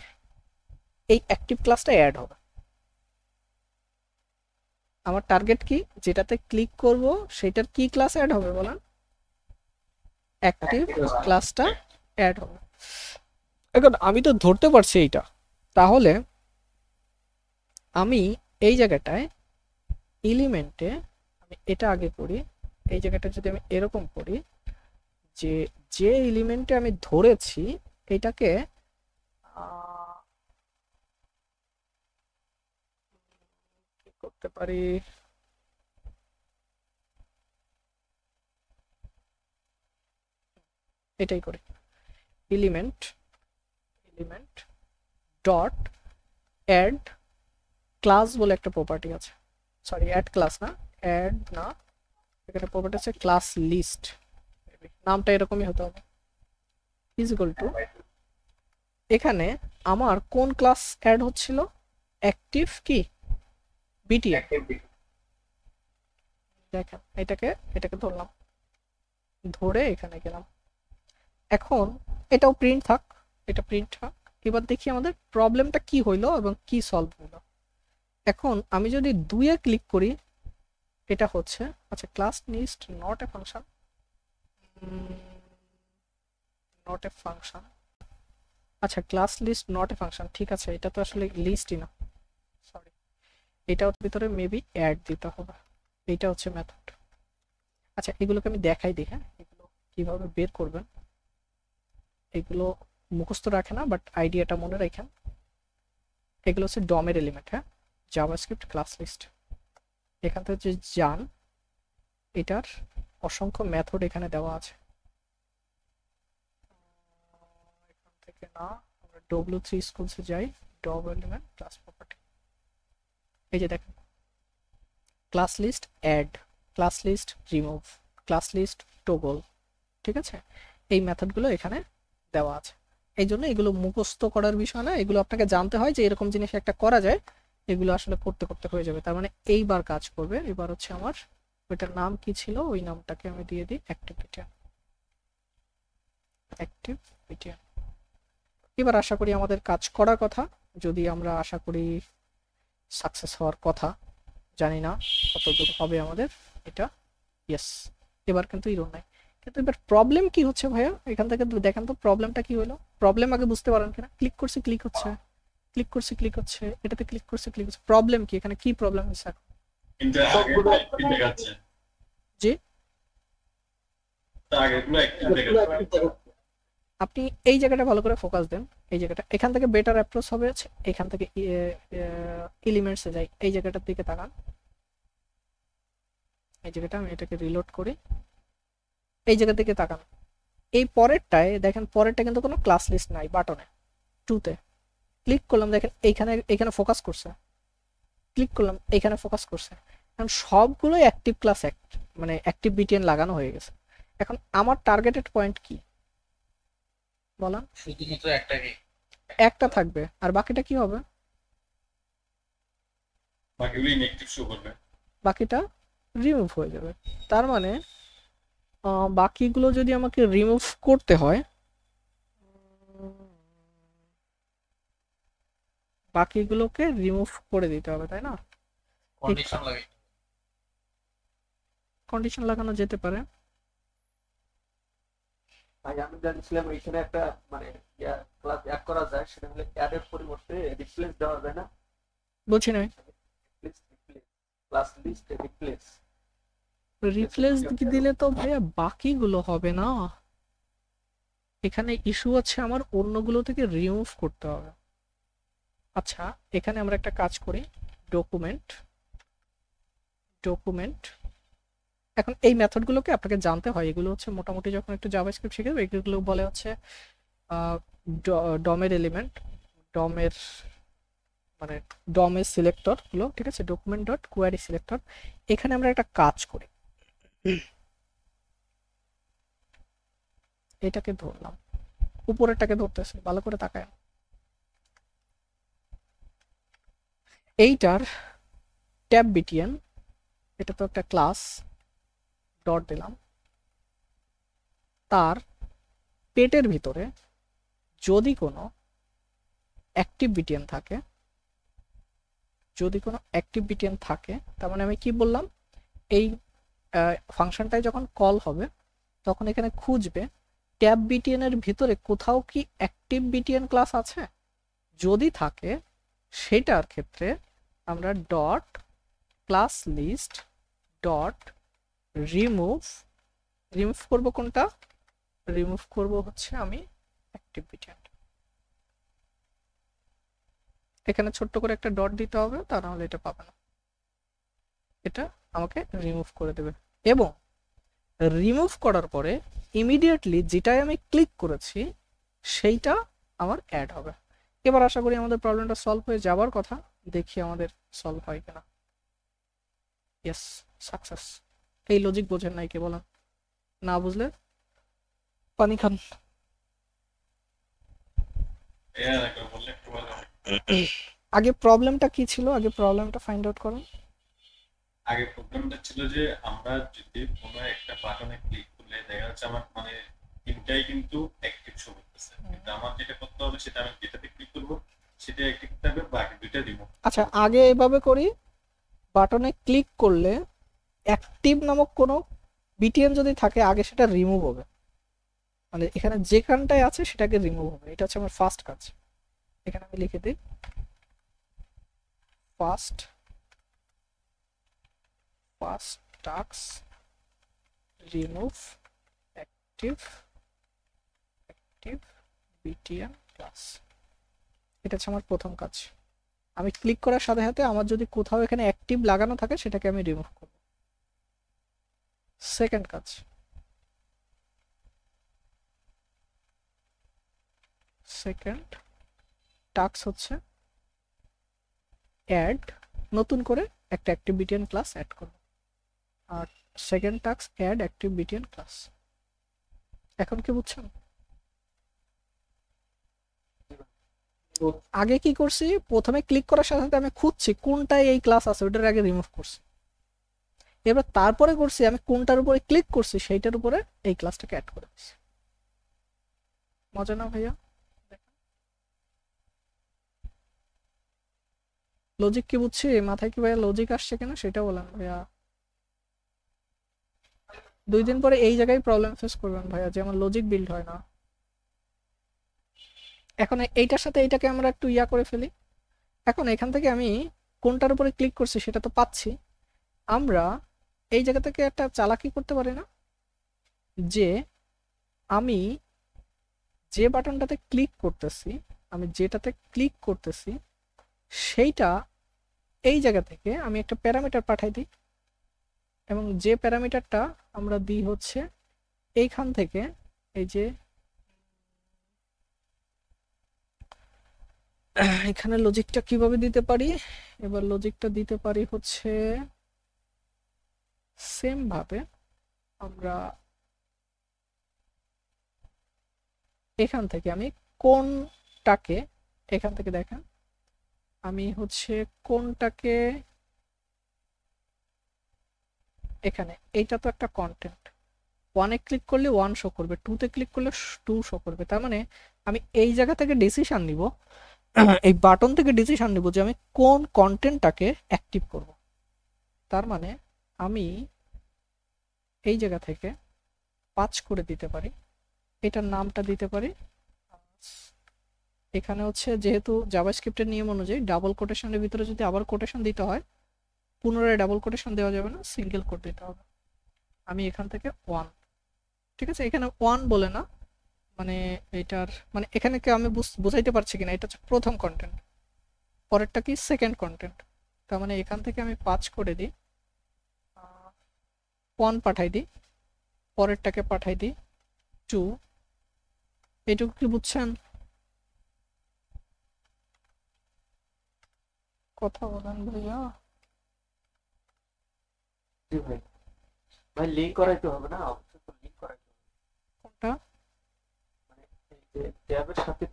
S1: এই অ্যাক্টিভ ক্লাসটা অ্যাড হবে। আমার টার্গেট কি, যেটাতে ক্লিক করব সেটার কি ক্লাস অ্যাড হবে বলেন, অ্যাক্টিভ ক্লাসটা অ্যাড হবে। এখন আমি তো ধরতে পারছি এইটা, তাহলে আমি এই জায়গাটায় এলিমেন্টে আমি এটা আগে করি, এই জায়গাটা যদি আমি এরকম করি যে যে এলিমেন্টে আমি ধরেছি এটাকে কি করতে পারি, এটাই করি, এলিমেন্ট ডট অ্যাড ক্লাস বলে একটা প্রপার্টি আছে, সরি অ্যাড ক্লাস না, অ্যাড না, এখানে প্রপার্টি আছে ক্লাস লিস্ট, নামটা এরকমই হতে হবে, ইজ ইকুয়াল টু এখানে আমার কোন ক্লাস অ্যাড হচ্ছিল, অ্যাক্টিভ কি বিটিএম। দেখেন এটাকে ধরলাম, ধরে এখানে গেলাম। এখন এটাও প্রিন্ট থাক, এটা প্রিন্ট থাক। এবার দেখি আমাদের প্রবলেমটা কি হইলো এবং কি সলভ হইলো। এখন আমি যদি 2 এ ক্লিক করি এটা হচ্ছে, আচ্ছা class list not a function, not a function, আচ্ছা class list not a function, ঠিক আছে, এটা তো আসলে লিস্টই না, সরি, এটার ভিতরে মেবি অ্যাড দিতে হবে, এইটা হচ্ছে মেথড। আচ্ছা এগুলোকে আমি দেখাই দিই, হ্যাঁ এগুলো কিভাবে বের করবেন, এগুলো মুখস্থ রাখে না বাট আইডিয়াটা মনে রাখেন। এগুলো হচ্ছে ডমের এলিমেন্ট, হ্যাঁ জাভাস্ক্রিপ্ট ক্লাস লিস্ট। এখান থেকে যে যান, এটার অসংখ্য মেথড এখানে দেওয়া আছে, এখান থেকে না আমরা W3 স্কুলসে যাই, ডব এলিমেন্ট ক্লাস প্রপার্টি, এই যে দেখেন class list add, class list remove, class list toggle, ঠিক আছে, এই মেথডগুলো এখানে দেওয়া আছে। এই জন্য এগুলো মুখস্থ করার বিষয় না, এগুলো আপনাকে জানতে হয় যে এরকম জিনিস একটা করা যায়, এগুলো আসলে করতে করতে হয়ে যাবে। তার মানে এইবার কাজ করবে। এবার হচ্ছে আমার ওইটার নাম কি ছিল, ওই নামটাকে আমি দিয়ে দিই অ্যাক্টিভিটি, এবার আশা করি আমাদের কাজ করার কথা, যদি আমরা আশা করি সাকসেস হওয়ার কথা, জানি না কতদূর হবে আমাদের এটা। ইয়েস, এবার কিন্তু ইরর নাই। কিন্তু এবার প্রবলেম কি হচ্ছে ভাইয়া, এখান থেকে দেখেন তো প্রবলেমটা কি হলো, প্রবলেম আগে বুঝতে পারেন কিনা। ক্লিক করছি ক্লিক হচ্ছে, ক্লিক করছি ক্লিক হচ্ছে, এটাতে ক্লিক করছি ক্লিক হচ্ছে, প্রবলেম কি এখানে, কি প্রবলেম হচ্ছে
S3: কিন্তু আগেরগুলো অ্যাক্টিভ দেখাচ্ছে,
S1: জি
S3: আগেরগুলো অ্যাক্টিভ দেখাচ্ছে।
S1: আপনি এই জায়গাটা ভালো করে ফোকাস দেন, এই জায়গাটা, এখান থেকে বেটার অ্যাপ্রোচ হবে হচ্ছে এখান থেকে এলিমেন্টসে যাই, এই জায়গাটার দিকে তাকান, এই জায়গাটা আমি এটাকে রিলোড করি, এই জায়গা থেকে তাকান, এই পরেরটায় দেখেন, পরেরটা কিন্তু কোনো ক্লাস লিস্ট নাই বাটনে। 2-তে ক্লিক করলাম, দেখেন এইখানে এখানে ফোকাস করছে, ক্লিক করলাম এখানে ফোকাস করছে। এখন সবগুলোই অ্যাক্টিভ ক্লাস মানে অ্যাক্টিভ বিটিএন লাগানো হয়ে গেছে। এখন আমার টার্গেটেড পয়েন্ট কি বলেন?
S2: শুধুমাত্র একটাকে
S1: একটা থাকবে, আর বাকিটা কি হবে?
S3: বাকিগুলো ইনঅ্যাক্টিভ শো করবে,
S1: বাকিটা রিমুভ হয়ে যাবে। তার মানে বাকিগুলো যদি আমাকে রিমুভ করতে হয়, বাকিগুলোকে রিমুভ করে দিতে হবে, তাই না?
S2: কন্ডিশন লাগে।
S1: কন্ডিশন লাগানো যেতে পারে।
S5: ভাই আমি জানছিলাম এখানে একটা মানে ক্লাস অ্যাড করা যায়, সেটা হলে অ্যাড এর পরিবর্তে রিপ্লেস দেওয়া যায় না?
S1: বুঝছি না,
S5: ক্লাস লিস্ট রিপ্লেস।
S1: রিপ্লেস দিলে তো ভাইয়া বাকিগুলো হবে না, এখানে ইস্যু আছে আমার অন্যগুলো থেকে রিমুভ করতে হবে। আচ্ছা এখানে আমরা একটা কাজ করি, ডকুমেন্ট, এখন এই মেথডগুলোকে আপনাকে জানতে হয়, এগুলো হচ্ছে মোটামুটি যখন একটু জাভাস্ক্রিপ্ট শিখে যাবে এগুলো বলে হচ্ছে ডমের এলিমেন্ট, ডমের মানে ডমের সিলেক্টর গুলো, ঠিক আছে? Document dot query selector. এখানে আমরা একটা কাজ করি, এটাকে ধরলাম, উপরেরটাকে ধরতেছি, ভালো করে তাকায়। এইটার ট্যাব বিটিএন, এটা তো একটা ক্লাস, ডট দিলাম, তার পেটের ভিতরে যদি কোনো অ্যাক্টিভ বিটিএন থাকে, তার মানে আমি কি বললাম, এই ফাংশনটাই যখন কল হবে তখন এখানে খুঁজবে ট্যাব বিটিএন এর ভিতরে কোথাও কি অ্যাক্টিভ বিটিএন ক্লাস আছে, যদি থাকে সেটার ক্ষেত্রে আমরা dot class list dot remove করব। কোনটা রিমুভ করব? হচ্ছে আমি অ্যাক্টিভ বিটিএন। এখানে ছোট্ট করে একটা ডট দিতে হবে, তা না হলে এটা পাবে না, এটা আমাকে রিমুভ করে দেবে। এবং রিমুভ করার পরে ইমিডিয়েটলি যেটাই আমি ক্লিক করেছি সেইটা আমার অ্যাড হবে। এবার আশা করি আমাদের প্রবলেমটা সলভ হয়ে যাবার কথা, দেখি আমাদের সলভ হয় কিনা। Yes, success. এই লজিক বোঝেন নাই কে বলেন? না বুঝলে পানি খান।
S3: বললে একটু ভালো হয়।
S1: আগে প্রবলেমটা কি ছিল, আগে প্রবলেমটা ফাইন্ড আউট করুন।
S3: আগে প্রবলেমটা ছিল যে আমরা যদি কোনো একটা বাটনে ক্লিক করলে দেখা যাচ্ছে আমার মানে তিনটাই কিন্তু অ্যাক্টিভ শো করতেছে, কিন্তু আমার যেটা করতে হবে সেটা আমি যেটাতে ক্লিক করবো সেটা অ্যাক্টিভ থাকবে, বাকি দুইটা রিমুভ।
S1: আচ্ছা আগে এভাবে করি, বাটনে ক্লিক করলে অ্যাক্টিভ নামক কোনো বিটিএন যদি থাকে আগে সেটা রিমুভ হবে, মানে এখানে যেখানটায় আছে সেটাকে রিমুভ হবে। এটা হচ্ছে আমার ফার্স্ট কাজ। এখানে আমি লিখে দিই first task remove active BTN class. এটা হচ্ছে আমার প্রথম কাজ। আমি ক্লিক করার সাথে সাথে আমার যদি কোথাও এখানে অ্যাক্টিভ লাগানো থাকে সেটাকে আমি রিমুভ করব। সেকেন্ড কাজ, সেকেন্ড টাস্ক হচ্ছে অ্যাড, নতুন করে একটা অ্যাক্টিভ বিটিএন ক্লাস অ্যাড করব। আর second task add active BTN class. এখন কি বুঝছেন? আগে কি করছি, প্রথমে ক্লিক করার সাথে সাথে আমি খুঁজছি কোনটায় এই ক্লাস আছে, ওটার আগে রিমুভ করছি। এবার তারপরে করছি আমি কোনটার উপরে ক্লিক করছি সেইটার উপরে এই ক্লাসটাকে অ্যাড করে দিচ্ছি। মজা না ভাইয়া? লজিক কি বুঝছি? মাথায় কি ভাইয়া লজিক আসছে কিনা সেটা বলেন ভাইয়া। 2 দিন পরে এই জায়গায় প্রবলেম ফেস করবেন ভাইয়া, যে আমার লজিক বিল্ড হয় না। এখন এইটার সাথে এইটাকে আমরা একটু ইয়া করে ফেলি। এখন এখান থেকে আমি কোনটার উপরে ক্লিক করছি সেটা তো পাচ্ছি, আমরা এই জায়গা থেকে একটা চালাকি করতে পারি না, যে আমি যে বাটনটাতে ক্লিক করতেছি, আমি যেটাতে ক্লিক করতেছি সেইটা এই জায়গা থেকে আমি একটা প্যারামিটার পাঠাই দিই, এবং যে প্যারামিটারটা আমরা দিই হচ্ছে এইখান থেকে এই যে এখানে লজিকটা কিভাবে দিতে পারি, এবার লজিকটা দিতে পারি হচ্ছে সেম ভাবে আমরা এখান থেকে আমি কোনটাকে, এখান থেকে দেখেন আমি হচ্ছে কোনটাকে এখানে, এইটা তো একটা কন্টেন্ট, 1 এ ক্লিক করলে 1 শো করবে, 2 তে ক্লিক করলে 2 শো করবে। তার মানে আমি এই জায়গা থেকে ডিসিশন নিব, এই বাটন থেকে ডিসিশন নিব যে আমি কোন কন্টেন্টটাকে অ্যাক্টিভ করব। তার মানে আমি এই জায়গা থেকে 5 করে দিতে পারি, এটার নামটা দিতে পারি। এখানে হচ্ছে যেহেতু জাভাস্ক্রিপ্টের নিয়ম অনুযায়ী ডাবল কোটেশনের ভিতরে যদি আবার কোটেশন দিতে হয়, পুনরায় ডাবল কোটেশন দেওয়া যাবে না, সিঙ্গেল কোট দিতে হবে। আমি এখান থেকে 1, ঠিক আছে, এখানে 1 বলে না, মানে এটার মানে এখানে কি আমি বুঝাইতে পারছি কিনা, এটা হচ্ছে প্রথম কন্টেন্ট, পরেরটা কি সেকেন্ড কন্টেন্ট। তার মানে এখান থেকে আমি 5 করে দিই, 1 পাঠাই দিই, পরেরটাকে পাঠাই দিই 2। এটুকু কি বুঝছেন? কথা বলেন ভাইয়া।
S5: জি ভাই, ভাই লিঙ্ক করাইতে হবে না, অবশ্যই তো লিঙ্ক করাইতে হবে।
S1: কোনটা?
S5: মানে এই যে ট্যাবের সাথে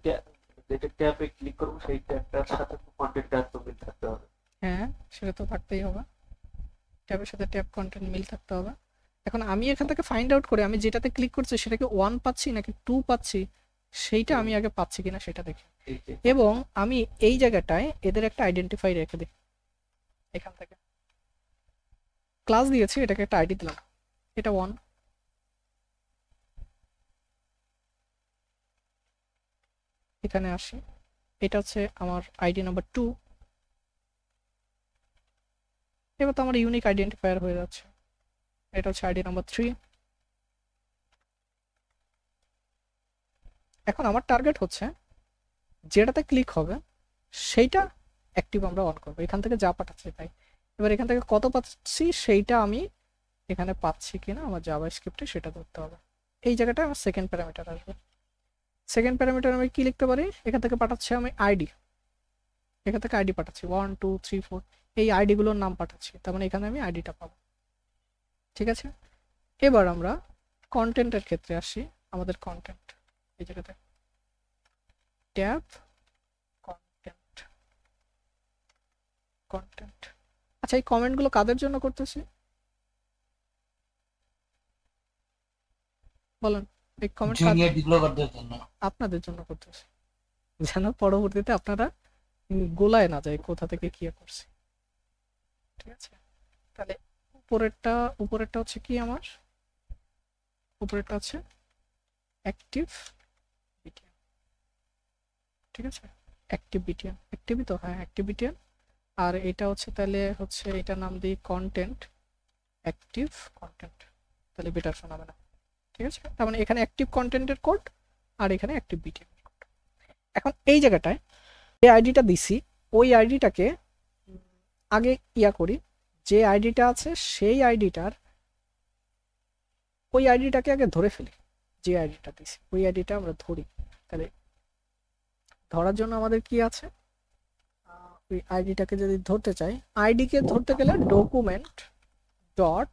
S5: যেটা ট্যাবে ক্লিক করবো সেই ট্যাবটার সাথে কন্টেন্টটা তো মিল থাকতে হবে।
S1: হ্যাঁ, সেটা তো থাকতেই হবে, ট্যাবের সাথে ট্যাব কন্টেন্ট মিল থাকতে হবে। এখন আমি এখান থেকে ফাইন্ড আউট করে আমি যেটাতে ক্লিক করছি সেটাকে 1 পাচ্ছি নাকি 2 পাচ্ছি, সেইটা আমি আগে পাচ্ছি কিনা সেটা দেখি।
S5: এই যে
S1: এবং আমি এই জায়গাটায় এদের একটা আইডেন্টিফাই রেখে দিই, এখান থেকে ক্লাস দিয়েছি, এটাকে একটা আইডি দিলাম, এটা 1। এখানে আসি, এটা হচ্ছে আমার আইডি নাম্বার 2। এবার তো আমার ইউনিক আইডেন্টিফায়ার হয়ে যাচ্ছে, এটা হচ্ছে আইডি নাম্বার 3। এখন আমার টার্গেট হচ্ছে যেটাতে ক্লিক হবে সেইটা অ্যাক্টিভ আমরা অন করবো, এখান থেকে যা পাঠাচ্ছি তাই। এবার এখান থেকে কত পাচ্ছি সেইটা আমি এখানে পাচ্ছি কিনা আমার জাভাস্ক্রিপ্টে সেটা ধরতে হবে। এই জায়গাটা আমার সেকেন্ড প্যারামিটার আসবে। সেকেন্ড প্যারামিটার আমি কি লিখতে পারি, এখান থেকে পাঠাচ্ছি আমি আইডি, এখান থেকে আইডি পাঠাচ্ছি 1 2 3 4, এই আইডিগুলোর নাম পাঠাচ্ছি, তার মানে এখানে আমি আইডিটা পাবো। ঠিক আছে, এবার আমরা কন্টেন্টের ক্ষেত্রে আসি। আমাদের কন্টেন্ট এই জায়গাতে ট্যাব কন্টেন্ট, কন্টেন্ট। আচ্ছা, এই কমেন্টগুলো কাদের জন্য করতেছি বলেন? এই কমেন্ট
S6: জুনিয়র ডেভেলপারদের জন্য।
S1: আপনাদের জন্য করতেছি, যেন পরবর্তীতে আপনারা গোলায় না যায় কোথা থেকে কি করছি। ঠিক আছে, তাহলে উপরেরটা হচ্ছে কি, আমার উপরেরটা হচ্ছে অ্যাক্টিভ বিটিএন। ঠিক আছে, অ্যাক্টিভ বিটিএন, অ্যাক্টিভই তো, হ্যাঁ অ্যাক্টিভ বিটিএন। আর এটা হচ্ছে তাহলে হচ্ছে এটা নাম দিই কন্টেন্ট, অ্যাক্টিভ কন্টেন্ট, তাহলে বেটার শোনাবে না। ঠিক আছে, তার মানে এখানে অ্যাক্টিভ কন্টেন্টের কোড আর এখানে অ্যাক্টিভ বিটিএন এর কোড। এখন এই জায়গাটায় যে আইডিটা দিছি ওই আইডিটাকে আগে ইয়া করি, যে আইডিটা আছে সেই আইডিটার ওই আইডিটাকে আগে ধরে ফেলি, যে আইডিটা দিছি ওই আইডিটা আমরা ধরি। তাহলে ধরার জন্য আমাদের কি আছে, ওই আইডিটাকে যদি ধরতে চাই, আইডিকে ধরতে গেলে document dot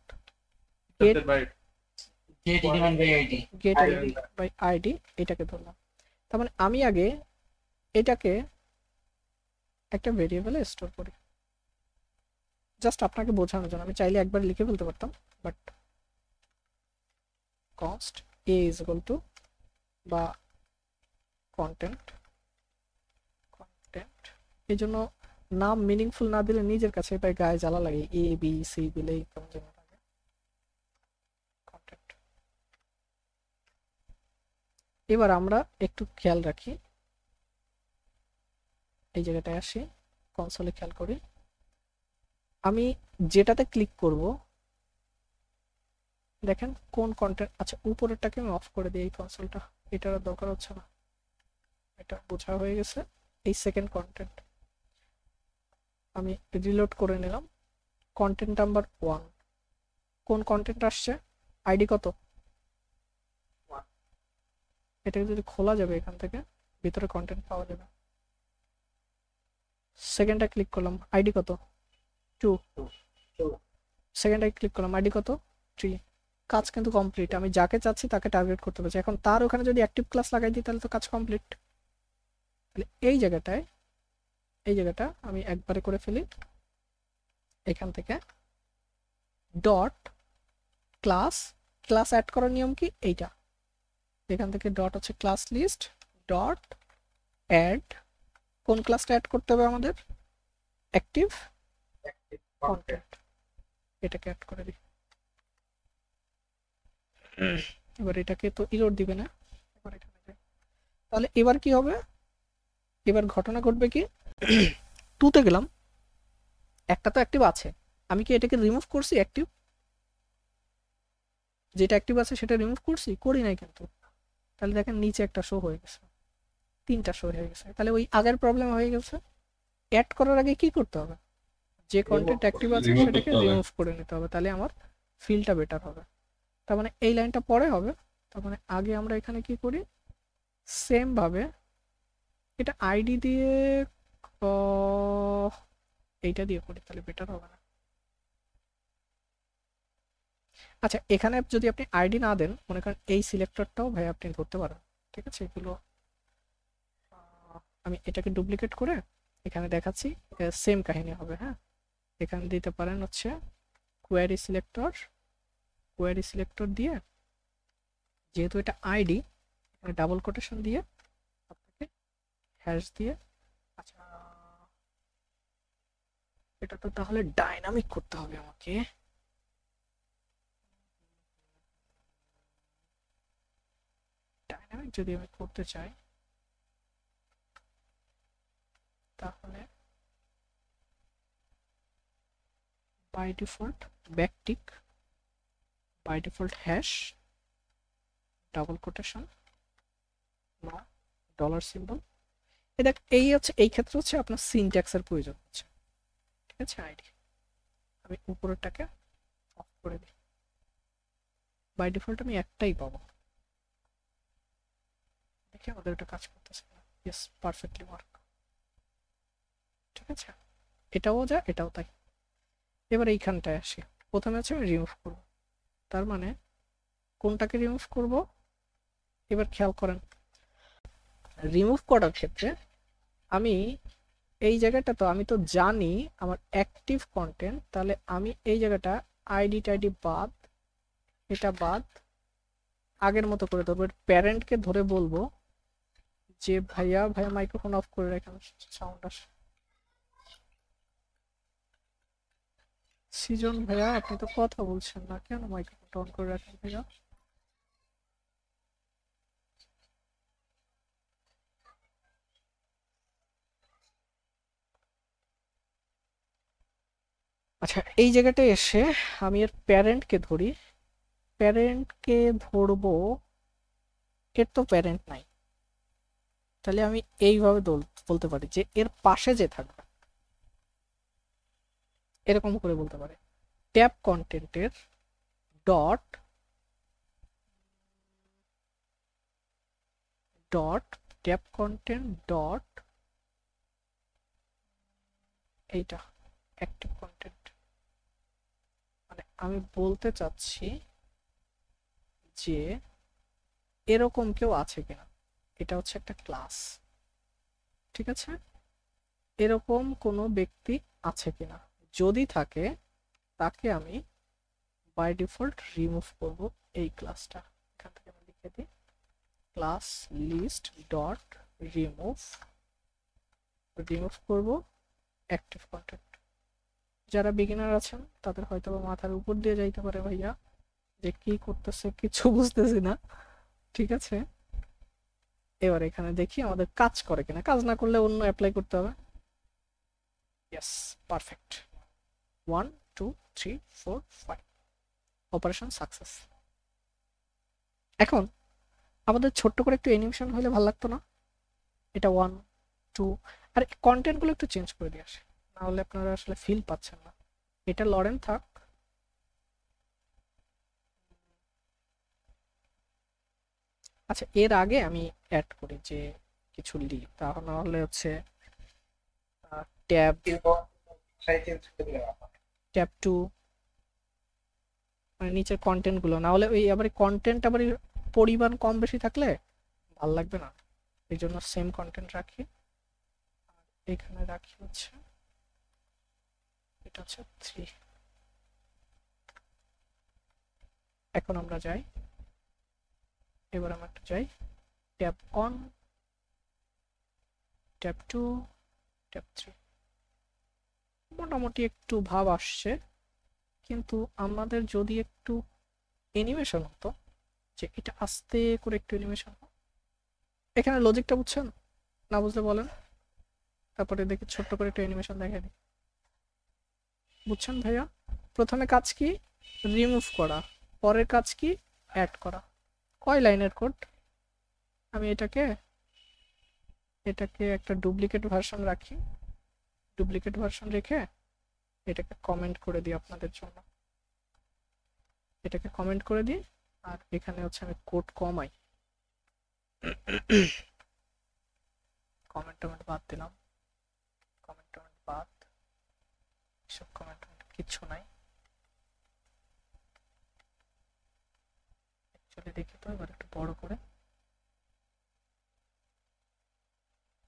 S1: get
S6: get element by ID,
S1: get element by ID, এটাকে ধরলাম। তার মানে আমি আগে এটাকে একটা ভেরিয়েবলে স্টোর করি, জাস্ট আপনাকে বোঝানোর জন্য। আমি চাইলে একবার লিখে ফেলতে পারতাম, but cost A is equal to বা কন্টেন্ট, কন্টেন্ট এই জন্য নাম মিনিংফুল না দিলে নিজের কাছে প্রায় গায়ে জ্বালা লাগে, এ বি সি দিলেই কেমন যেন লাগে। কন্টেন্ট। এবার আমরা একটু খেয়াল রাখি, এই জায়গাটায় আসি, কনসোলে খেয়াল করি, আমি যেটাতে ক্লিক করব দেখেন কোন কন্টেন্ট। আচ্ছা, উপরেরটাকে আমি অফ করে দিই, এই কনসোলটা, এটার দরকার হচ্ছে না, এটা বোঝা হয়ে গেছে। এই সেকেন্ড কন্টেন্ট আমি রিলোড করে নিলাম, কন্টেন্ট নাম্বার 1, কোন কন্টেন্ট আসছে, আইডি কত এটাকে যদি খোলা যাবে এখান থেকে, ভিতরে কন্টেন্ট পাওয়া যাবে। সেকেন্ডটা ক্লিক করলাম, আইডি কত 2, সেকেন্ডটাই ক্লিক করলাম, আইডি কত 3। কাজ কিন্তু কমপ্লিট, আমি যাকে চাচ্ছি তাকে টার্গেট করতে পারছি। এখন তার ওখানে যদি অ্যাক্টিভ ক্লাস লাগাই দিই তাহলে তো কাজ কমপ্লিট। তাহলে এই জায়গাটা আমি একবারে করে ফেলি, এখান থেকে ডট ক্লাস অ্যাড করার নিয়ম কি এইটা, এখান থেকে ডট হচ্ছে ক্লাস লিস্ট ডট অ্যাড, কোন ক্লাসটা অ্যাড করতে হবে আমাদের, অ্যাক্টিভ কন্টেন্ট, এটাকে অ্যাড করে দিই। এবার এটাকে তো ইরর দিবে না, এবার এখানে যাই। তাহলে এবার কি হবে, এবার ঘটনা ঘটবে কি, 2 তে গেলাম, একটা তো অ্যাক্টিভ আছে, আমি কি এটাকে রিমুভ করছি, অ্যাক্টিভ যেটা অ্যাক্টিভ আছে সেটা রিমুভ করছি, করি নাই কিন্তু। তাহলে দেখেন নিচে একটা শো হয়ে গেছে, 3টা শো হয়ে গেছে। তাহলে ওই আগের প্রবলেম হয়ে গেছে। অ্যাড করার আগে কি করতে হবে, যে কন্টেন্ট অ্যাক্টিভ আছে
S3: remove
S1: সেটাকে
S3: করতে হবে।
S1: রিমুভ করে নিতে হবে, তাহলে আমার ফিলটা বেটার হবে। তার মানে এই লাইনটা পরে হবে, তার মানে আগে আমরা এখানে কি করি, সেম ভাবে এটা আইডি দিয়ে এইটা দিয়ে করি, তাহলে বেটার হবে না। আচ্ছা, এখানে যদি আপনি আইডি না দেন, মনে করেন এই সিলেক্টরটাও ভাই আপনি ধরতে পারেন, ঠিক আছে। এগুলো আমি এটাকে ডুপ্লিকেট করে এখানে দেখাচ্ছি, সেম কাহিনী হবে। হ্যাঁ, এখানে দিতে পারেন হচ্ছে কোয়ারি সিলেক্টর দিয়ে, যেহেতু এটা আইডি, এখানে ডাবল কোটেশন দিয়ে আপনাকে হ্যাশ দিয়ে, আচ্ছা এটা তো তাহলে ডাইনামিক করতে হবে আমাকে। ডাইনামিক যদি আমি করতে চাই তাহলে by default backtick, by default hash, double quotation, dollar symbol. দেখ এই হচ্ছে, এই ক্ষেত্রে হচ্ছে আপনার সিনট্যাক্সের প্রয়োজন হচ্ছে, ঠিক আছে। আইডি আমি উপরেরটাকে অফ করে দিই, বাই ডিফল্ট আমি একটাই পাবো। দেখি আমাদের এটা কাজ করতেছে না, ইয়েস পারফেক্টলি ওয়ার্ক, ঠিক আছে। এটাও যা, এটাও তাই। এবার এইখানটায় আসি, প্রথমে আছে আমি রিমুভ করব, তার মানে কোনটাকে রিমুভ করব, এবার খেয়াল করেন রিমুভ করার ক্ষেত্রে আমি এই জায়গাটা, তো আমি তো জানি আমার অ্যাক্টিভ কন্টেন্ট, তাহলে আমি এই জায়গাটা আইডি টাইডি বাদ, এটা বাদ, আগের মতো করে ধরবো, প্যারেন্টকে ধরে বলবো যে ভাইয়া মাইক্রোফোন অফ করে রাখেন, সাউন্ড আসে। সৃজন ভাইয়া আপনি তো কথা বলছেন না কেন, মাইক্রোফোনটা অন করে রাখেন ভাইয়া। আচ্ছা, এই জায়গাটায় এসে আমি এর প্যারেন্টকে ধরি, প্যারেন্টকে ধরবো, এর তো প্যারেন্ট নাই, তাহলে আমি এইভাবে বলতে পারি যে এর পাশে যে থাকবে, এরকম করে বলতে পারি ট্যাব কন্টেন্টের ডট ট্যাব কন্টেন্ট ডট এইটা অ্যাক্টিভ কন্টেন্ট। মানে আমি বলতে চাচ্ছি যে এরকম কেউ আছে কিনা, এটা হচ্ছে একটা ক্লাস, ঠিক আছে। এরকম কোনো ব্যক্তি আছে কিনা, যদি থাকে তাকে আমি বাই ডিফল্ট রিমুভ করব এই ক্লাসটা। এখান থেকে আমি লিখে দিই ক্লাস লিস্ট ডট রিমুভ করব অ্যাক্টিভ কন্টেন্ট। যারা বিগিনার আছেন তাদের হয়তো মাথার উপর দিয়ে যাইতে পারে ভাইয়া যে কি করতেছে কিছু বুঝতেছি না, ঠিক আছে। এবার এখানে দেখি আমাদের কাজ করে কিনা, কাজ না করলে অন্য অ্যাপ্লাই করতে হবে। Yes perfect, 1 2 3 4 5 operation success. এখন আমাদের ছোট্ট করে একটু অ্যানিমেশন হলে ভালো লাগতো না, এটা 1 2, আর কন্টেন্ট গুলো একটু চেঞ্জ করে দিয়ে আসে, না হলে আপনারা আসলে ফিল পাচ্ছেন না। এটা লরেন থাক, আচ্ছা, এর আগে আমি অ্যাড করি যে কিছু লিখ, তাহলে হচ্ছে ট্যাব ট্যাব 2, মানে নিচের কন্টেন্ট গুলো, না হলে ওই আবার কন্টেন্ট আবার পরিমাণ কম বেশি থাকলে ভাল লাগবে না, এই জন্য সেম কন্টেন্ট রাখি। এখানে রাখি হচ্ছে এটা হচ্ছে 3। এখন আমরা যাই, এবার আমরা একটু যাই ট্যাব 1, ট্যাব 2, ট্যাব 3। মোটামুটি একটু ভাব আসছে, কিন্তু আমাদের যদি একটু অ্যানিমেশন হতো, যে এটা আস্তে করে একটু অ্যানিমেশন, এখানে লজিকটা বুঝছেন? না বুঝলে বলেন, তারপরে দেখি ছোট্ট করে একটু অ্যানিমেশন দেখাই দিই। বুঝছেন ভাইয়া? প্রথমে কাজ কি? রিমুভ করা। পরের কাজ কি? অ্যাড করা। কয় লাইনের কোড? আমি এটাকে একটা ডুপ্লিকেট ভার্সন রাখি, ডুপ্লিকেট ভার্সন রেখে এটাকে কমেন্ট করে দিই আপনাদের জন্য, এটাকে কমেন্ট করে দিই। আর এখানে হচ্ছে আমি কোড কমাই, কমেন্ট বাদ দিলাম, কমেন্ট বাদ, সব কমেন্ট কিচ্ছু নাই। চলে দেখি তো এবার একটু বড় করে,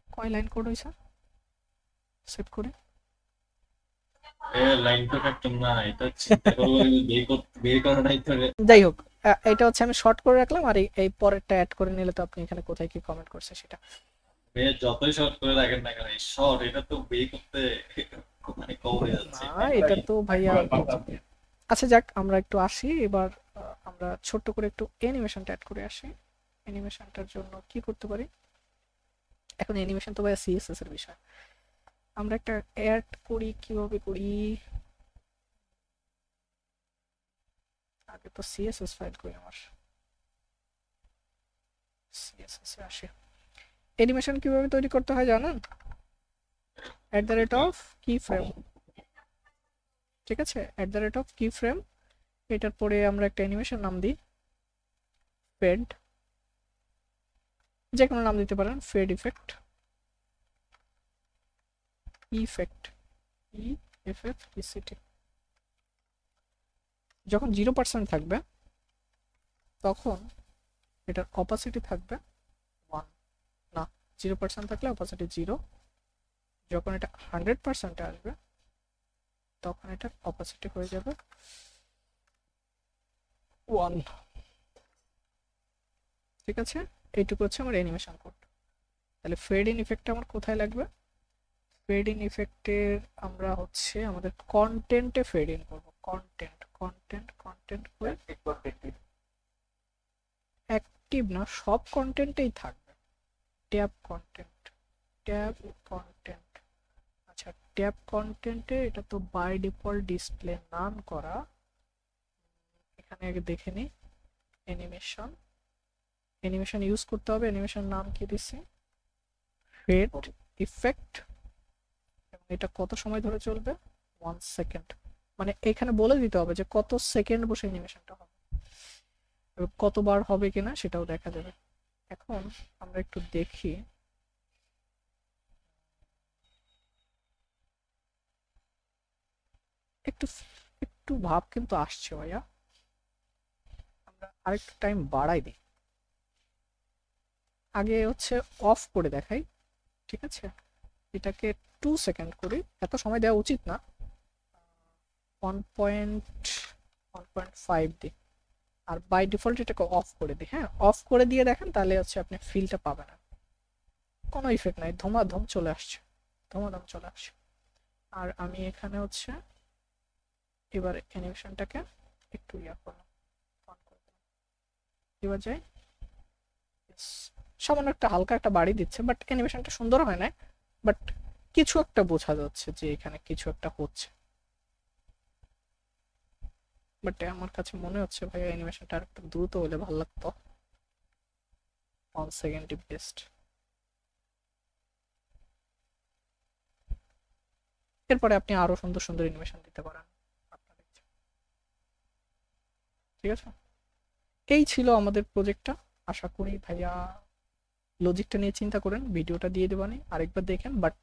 S1: কয় লাইন কোড হয়েছে সেভ করে।
S3: লাইন তো কাটতাম না, এটা চিন্তা করবো বের করা নাই তো।
S1: যাই হোক, এটা হচ্ছে আমি শর্ট করে রাখলাম, আর এই পরেরটা অ্যাড করে নিলে তো আপনি এখানে কোথায় কি কমেন্ট করছে সেটা।
S3: যতই শর্ট করে রাখেন না কেন, শর্ট এটা তো বের করতে মানে কম হয়ে যাচ্ছে।
S1: না, এটা তো ভাইয়া। আচ্ছা যাক, আমরা একটু আসি এবার, আমরা ছোট্ট করে একটু অ্যানিমেশনটা অ্যাড করে আসি। অ্যানিমেশনটার জন্য কি করতে পারি? এখন অ্যানিমেশন তো ভাইয়া সিএসএস এর বিষয়, আমরা একটা অ্যাড করি, কিভাবে করি? আগে তো সিএসএস ফাইল করি, আমার সিএসএস এ আসে। অ্যানিমেশন কিভাবে তৈরি করতে হয় জানেন? @keyframe, ঠিক আছে? @keyframe, এটার পরে আমরা একটা অ্যানিমেশন নাম দিই ফেড, যে কোনো নাম দিতে পারেন, ফেড ইফেক্ট, ইফেক্ট EFFECT। যখন 0% থাকবে তখন এটার অপাসিটি থাকবে 1, না 0% থাকলে অপাসিটি 0, যখন এটা 100% আসবে তখন এটার অপাসিটি হয়ে যাবে 1। ঠিক আছে, এইটুকু হচ্ছে আমার অ্যানিমেশন কোড। তাহলে ফেড ইন ইফেক্ট আমার কোথায় লাগবে? ফেড ইন ইফেক্টের আমরা হচ্ছে আমাদের কন্টেন্টে ফেড ইন করব। কন্টেন্ট করে অ্যাক্টিভ না, সব কন্টেন্টেই থাকবে। ট্যাব কন্টেন্ট, আচ্ছা ট্যাব কন্টেন্টে এটা তো বাই ডিফল্ট ডিসপ্লে নান করা। এখানে আগে দেখে নিই, অ্যানিমেশন ইউজ করতে হবে। অ্যানিমেশন নাম কি দিছি? Fade effect. এবং এটা কত সময় ধরে চলবে? 1 সেকেন্ড। মানে এখানে বলে দিতে হবে যে কত সেকেন্ড বসে অ্যানিমেশনটা হবে, কতবার হবে কিনা সেটাও দেখা যাবে। এখন আমরা একটু দেখি, একটু একটু ভাব কিন্তু আসছে ভাইয়া। আমরা আরেকটু টাইম বাড়াই দিই, আগে হচ্ছে অফ করে দেখাই, ঠিক আছে? এটাকে 2 সেকেন্ড করি, এত সময় দেওয়া উচিত না, 1.5 দিই। আর বাই ডিফল্ট এটাকে অফ করে দিই। হ্যাঁ, অফ করে দিয়ে দেখেন, তাহলে হচ্ছে আপনি ফিলটা পাবেন না, কোনো ইফেক্ট নাই, ধমাধম চলে আসছে। আর আমি এখানে হচ্ছে এবার অ্যানিমেশনটাকে একটু করলাম, এবার যাই, সামান্য একটা হালকা একটা বাড়ি দিচ্ছে, বাট অ্যানিমেশনটা সুন্দর হয় না, বাট কিছু একটা বোঝা যাচ্ছে যে এখানে কিছু একটা হচ্ছে। বাট আমার কাছে মনে হচ্ছে ভাই অ্যানিমেশনটা আরেকটু দ্রুত হলে ভালো লাগতো। 1 সেকেন্ড বেস্ট। এরপরে আপনি আরো সুন্দর সুন্দর অ্যানিমেশন দিতে পারেন আপনার ইচ্ছা। ঠিক আছে, এই ছিল আমাদের প্রজেক্টটা। আশা করি ভাইয়া লজিকটা নিয়ে চিন্তা করেন, ভিডিওটা দিয়ে দেবানি আরেকবার দেখেন, বাট